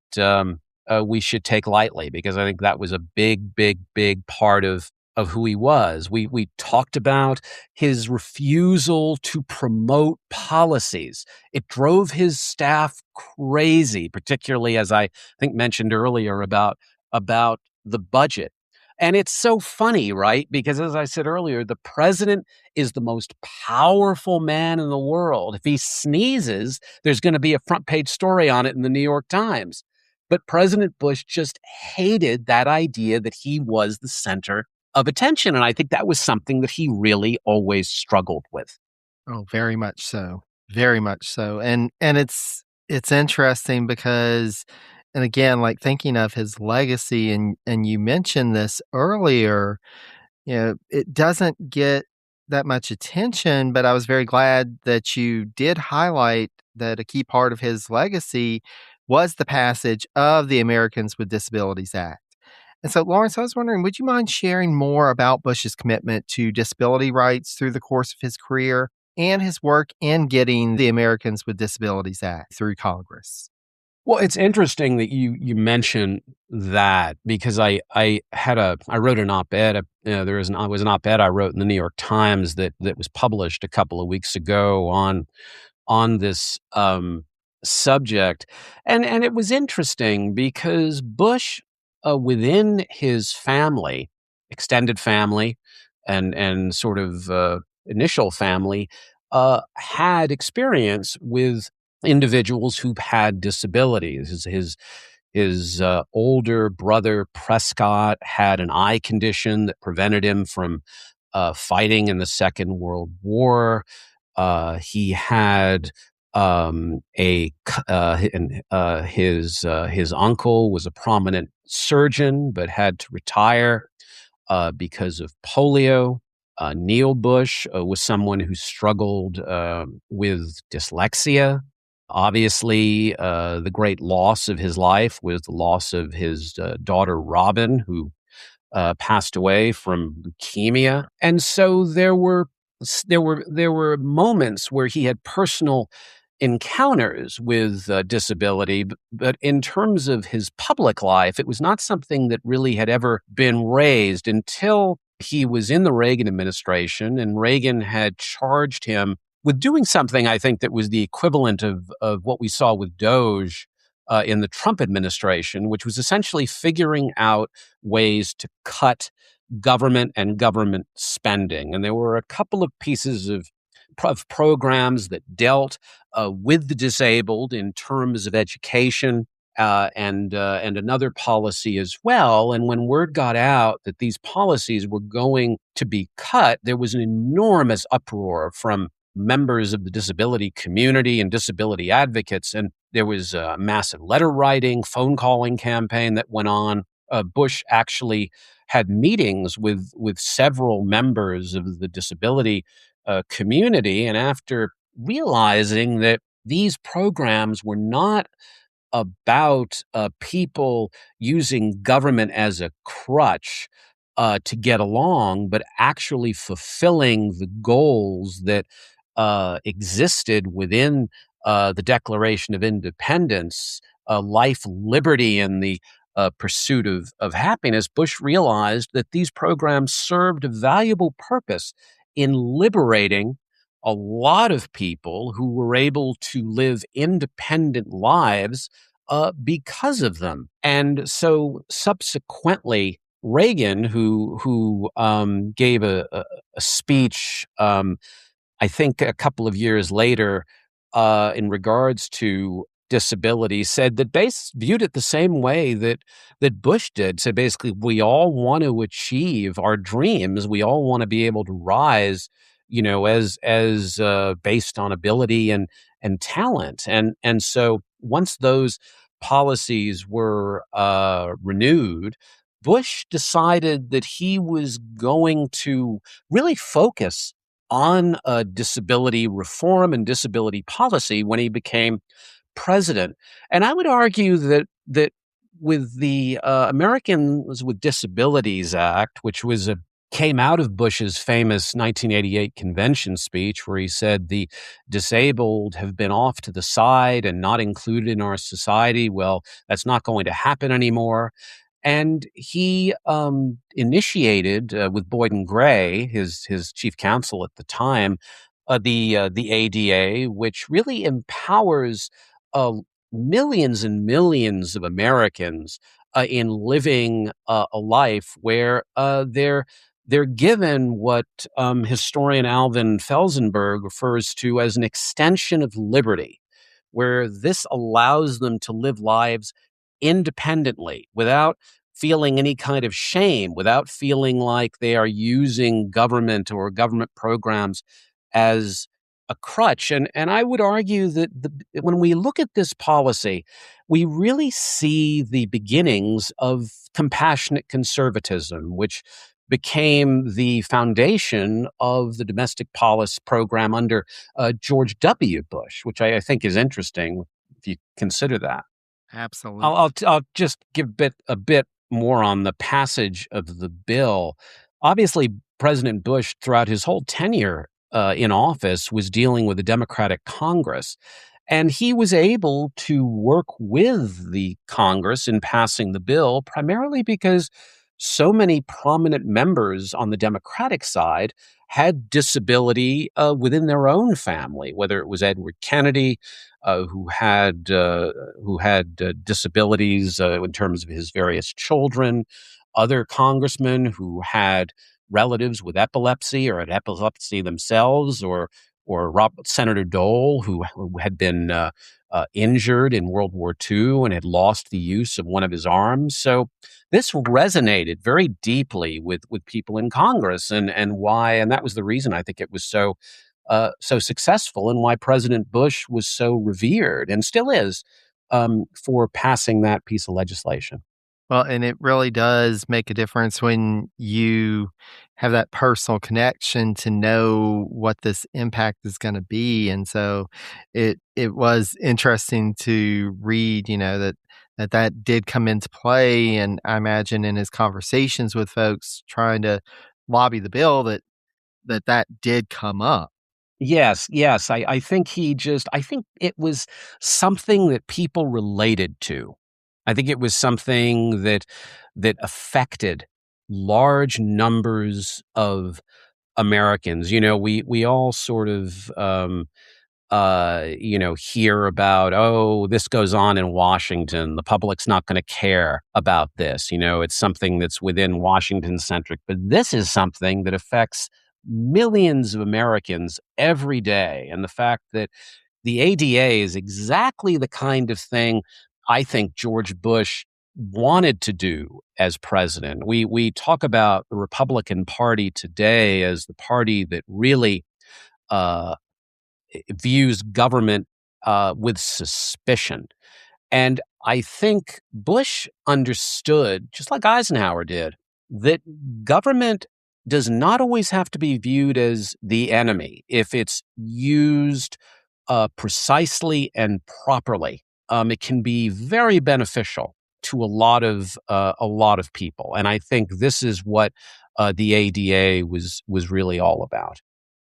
we should take lightly, because I think that was a big, big, big part of who he was. We talked about his refusal to promote policies. It drove his staff crazy, particularly, as I think mentioned earlier, about the budget. And it's so funny, right? Because as I said earlier, the president is the most powerful man in the world. If he sneezes, there's going to be a front page story on it in the New York Times. But President Bush just hated that idea that he was the center of attention. And I think that was something that he really always struggled with. Oh, very much so. Very much so. And it's interesting because, and again, like thinking of his legacy, and you mentioned this earlier, it doesn't get that much attention, but I was very glad that you did highlight that a key part of his legacy was the passage of the Americans with Disabilities Act. And so, Laurence, I was wondering, would you mind sharing more about Bush's commitment to disability rights through the course of his career and his work in getting the Americans with Disabilities Act through Congress? Well, it's interesting that you mention that, because I wrote an op-ed. Was an op-ed I wrote in the New York Times that was published a couple of weeks ago on this subject, and it was interesting because Bush, within his family, extended family, and sort of initial family, had experience with individuals who've had disabilities. His older brother Prescott had an eye condition that prevented him from fighting in the Second World War. He had his uncle was a prominent surgeon, but had to retire because of polio. Neil Bush was someone who struggled with dyslexia. Obviously, the great loss of his life was the loss of his daughter Robin, who passed away from leukemia. And so there were moments where he had personal encounters with disability, but in terms of his public life, it was not something that really had ever been raised until he was in the Reagan administration, and Reagan had charged him with doing something, I think, that was the equivalent of what we saw with Doge in the Trump administration, which was essentially figuring out ways to cut government and government spending. And there were a couple of pieces of programs that dealt with the disabled in terms of education, and another policy as well. And when word got out that these policies were going to be cut, there was an enormous uproar from members of the disability community and disability advocates. And there was a massive letter writing, phone calling campaign that went on. Bush actually had meetings with several members of the disability community. And after realizing that these programs were not about people using government as a crutch to get along, but actually fulfilling the goals that existed within the Declaration of Independence, life, liberty, and the pursuit of happiness, Bush realized that these programs served a valuable purpose in liberating a lot of people who were able to live independent lives because of them. And so subsequently, Reagan, who gave a speech, I think a couple of years later, in regards to disability, said that viewed it the same way that Bush did. So basically, we all want to achieve our dreams. We all want to be able to rise, as based on ability and talent. And so once those policies were renewed, Bush decided that he was going to really focus on disability reform and disability policy when he became president. And I would argue that with the Americans with Disabilities Act, which came out of Bush's famous 1988 convention speech, where he said the disabled have been off to the side and not included in our society. Well, that's not going to happen anymore. And he initiated, with Boyd and Gray, his chief counsel at the time, the ADA, which really empowers uh, millions and millions of Americans in living a life where they're given what historian Alvin Felsenberg refers to as an extension of liberty, where this allows them to live lives independently without feeling any kind of shame, without feeling like they are using government or government programs as a crutch. And I would argue that when we look at this policy, we really see the beginnings of compassionate conservatism, which became the foundation of the domestic policy program under George W. Bush, which I think is interesting if you consider that. Absolutely. I'll just give a bit more on the passage of the bill. Obviously, President Bush, throughout his whole tenure in office, was dealing with a Democratic Congress, and he was able to work with the Congress in passing the bill, primarily because so many prominent members on the Democratic side had disability within their own family, whether it was Edward Kennedy, who had disabilities in terms of his various children, other congressmen who had relatives with epilepsy or had epilepsy themselves, or Senator Dole, who had been injured in World War II and had lost the use of one of his arms. So this resonated very deeply with people in Congress, and that was the reason I think it was so successful, and why President Bush was so revered and still is for passing that piece of legislation. Well, and it really does make a difference when you have that personal connection to know what this impact is going to be. And so it was interesting to read, that did come into play. And I imagine in his conversations with folks trying to lobby the bill that did come up. Yes, yes. I think I think it was something that people related to. I think it was something that affected large numbers of Americans. We all sort of hear about, oh, this goes on in Washington. The public's not going to care about this. It's something that's within Washington centric, but this is something that affects millions of Americans every day. And the fact that the ADA is exactly the kind of thing I think George Bush wanted to do as president. We talk about the Republican Party today as the party that really uh, views government with suspicion. And I think Bush understood, just like Eisenhower did, that government does not always have to be viewed as the enemy if it's used precisely and properly. It can be very beneficial to a lot of people, and I think this is what the ADA was really all about.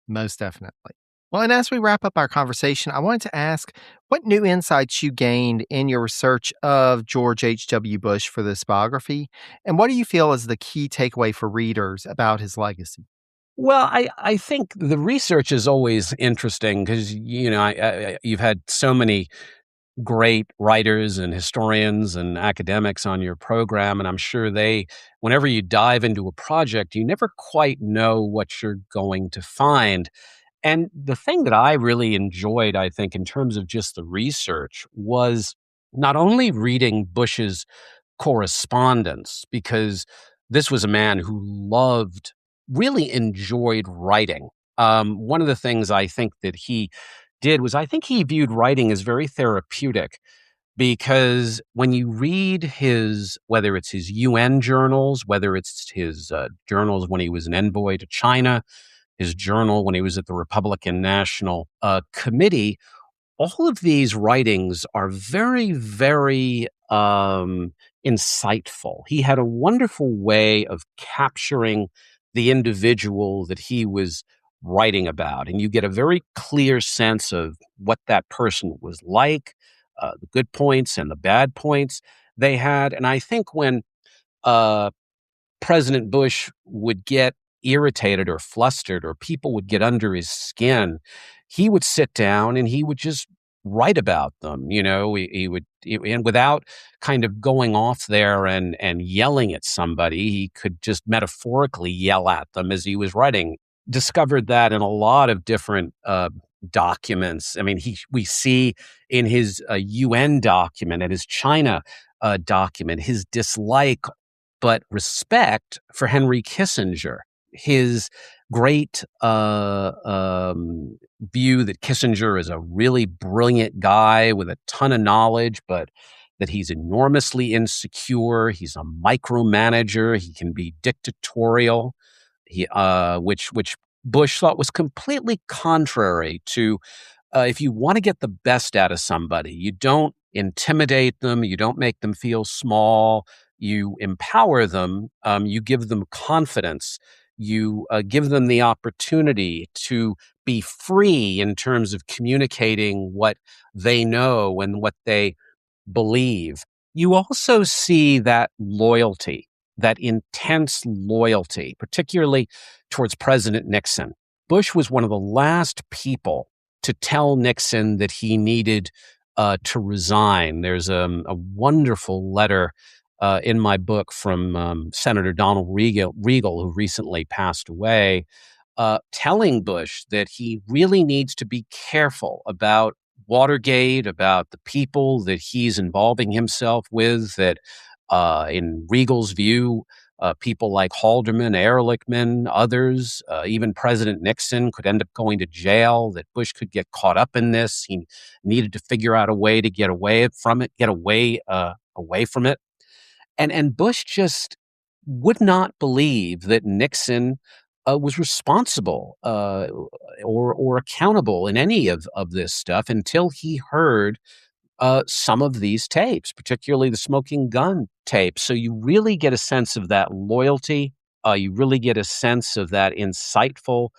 Most definitely. Well, and as we wrap up our conversation, I wanted to ask what new insights you gained in your research of George H.W. Bush for this biography, and what do you feel is the key takeaway for readers about his legacy? Well, I think the research is always interesting because, you've had so many great writers and historians and academics on your program, and I'm sure whenever you dive into a project, you never quite know what you're going to find. And the thing that I really enjoyed, I think, in terms of just the research was not only reading Bush's correspondence, because this was a man who really enjoyed writing. One of the things I think that he did was I think he viewed writing as very therapeutic because when you read whether it's his UN journals, whether it's his journals when he was an envoy to China, his journal when he was at the Republican National Committee, all of these writings are very, very insightful. He had a wonderful way of capturing the individual that he was writing about, and you get a very clear sense of what that person was like, the good points and the bad points they had. And I think when uh, President Bush would get irritated or flustered or people would get under his skin, he would sit down and he would just write about them. And without kind of going off there and yelling at somebody, he could just metaphorically yell at them as he was writing. Discovered that in a lot of different documents. I mean, we see in his UN document and his China document his dislike but respect for Henry Kissinger, his great view that Kissinger is a really brilliant guy with a ton of knowledge, but that he's enormously insecure. He's a micromanager. He can be dictatorial. Which Bush thought was completely contrary to if you want to get the best out of somebody, you don't intimidate them, you don't make them feel small, you empower them, you give them confidence, you give them the opportunity to be free in terms of communicating what they know and what they believe. You also see that loyalty, that intense loyalty, particularly towards President Nixon. Bush was one of the last people to tell Nixon that he needed to resign. There's a wonderful letter in my book from Senator Donald Regal, who recently passed away, telling Bush that he really needs to be careful about Watergate, about the people that he's involving himself with, that in Regal's view, people like Haldeman, Ehrlichman, others, even President Nixon could end up going to jail, that Bush could get caught up in this. He needed to figure out a way to get away from it, away from it. And Bush just would not believe that Nixon was responsible or accountable in any of this stuff until he heard some of these tapes, particularly the smoking gun tapes. So you really get a sense of that loyalty. You really get a sense of that insightful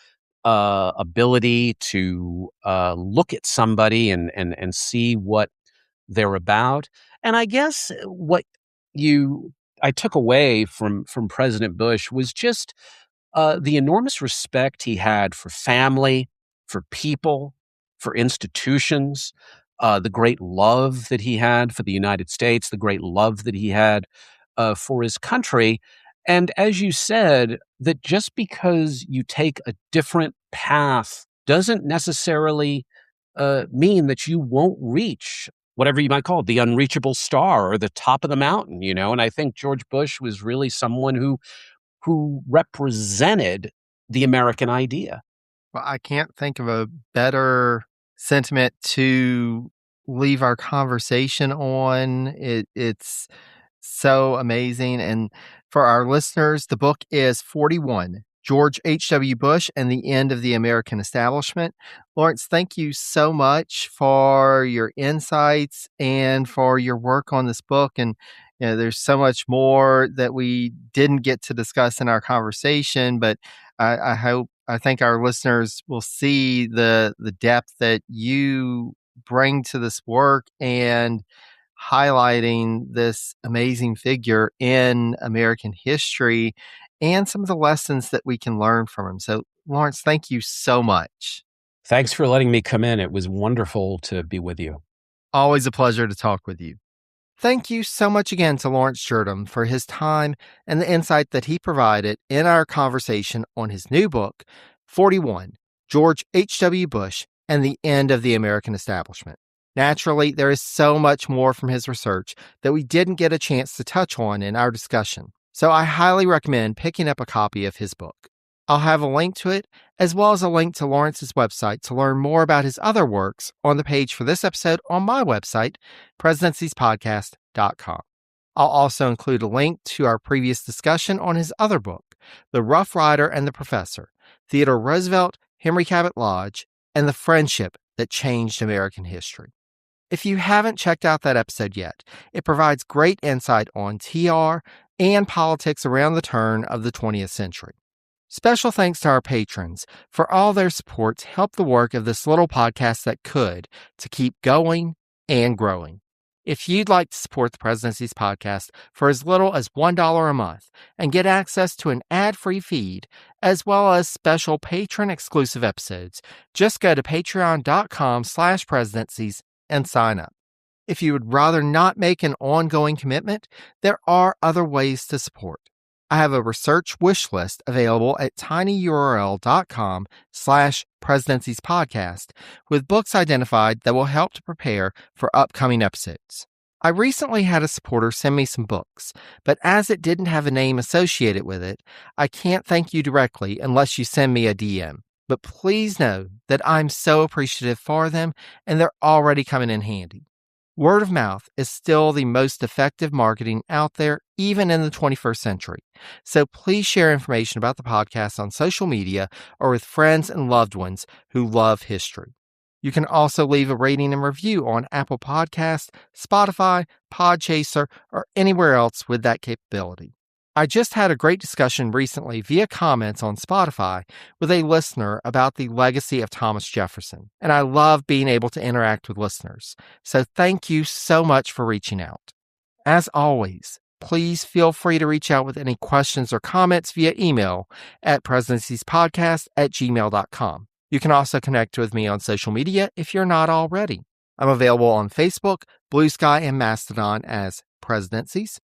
ability to look at somebody and see what they're about. And I guess what you I took away from President Bush was just the enormous respect he had for family, for people, for institutions, the great love that he had for the United States, the great love that he had for his country. And as you said, that just because you take a different path doesn't necessarily mean that you won't reach whatever you might call it, the unreachable star or the top of the mountain. And I think George Bush was really someone who represented the American idea. Well, I can't think of a better sentiment to leave our conversation on. It's so amazing. And for our listeners, the book is 41, George H.W. Bush and the End of the American Establishment. Laurence, thank you so much for your insights and for your work on this book. And there's so much more that we didn't get to discuss in our conversation, but I think our listeners will see the depth that you bring to this work and highlighting this amazing figure in American history and some of the lessons that we can learn from him. So, Laurence, thank you so much. Thanks for letting me come in. It was wonderful to be with you. Always a pleasure to talk with you. Thank you so much again to Laurence Jurdem for his time and the insight that he provided in our conversation on his new book, 41, George H.W. Bush and the End of the American Establishment. Naturally, there is so much more from his research that we didn't get a chance to touch on in our discussion, so I highly recommend picking up a copy of his book. I'll have a link to it, as well as a link to Laurence's website to learn more about his other works on the page for this episode on my website, presidenciespodcast.com. I'll also include a link to our previous discussion on his other book, The Rough Rider and the Professor, Theodore Roosevelt, Henry Cabot Lodge, and the Friendship That Changed American History. If you haven't checked out that episode yet, it provides great insight on TR and politics around the turn of the 20th century. Special thanks to our patrons for all their support to help the work of this little podcast that could to keep going and growing. If you'd like to support the Presidency's podcast for as little as $1 a month and get access to an ad-free feed, as well as special patron-exclusive episodes, just go to patreon.com/presidencies and sign up. If you would rather not make an ongoing commitment, there are other ways to support. I have a research wish list available at tinyurl.com/presidentiespodcast with books identified that will help to prepare for upcoming episodes. I recently had a supporter send me some books, but as it didn't have a name associated with it, I can't thank you directly unless you send me a DM. But please know that I'm so appreciative for them and they're already coming in handy. Word of mouth is still the most effective marketing out there, even in the 21st century. So please share information about the podcast on social media or with friends and loved ones who love history. You can also leave a rating and review on Apple Podcasts, Spotify, Podchaser, or anywhere else with that capability. I just had a great discussion recently via comments on Spotify with a listener about the legacy of Thomas Jefferson, and I love being able to interact with listeners. So thank you so much for reaching out. As always, please feel free to reach out with any questions or comments via email at presidenciespodcast@gmail.com. You can also connect with me on social media if you're not already. I'm available on Facebook, Blue Sky, and Mastodon as Presidencies,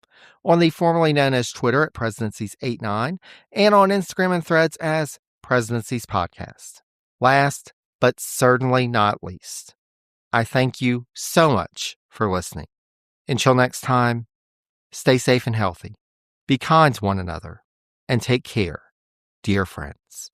on the formerly known as Twitter at Presidencies89, and on Instagram and Threads as Presidencies Podcast. Last, but certainly not least, I thank you so much for listening. Until next time, stay safe and healthy, be kind to one another, and take care, dear friends.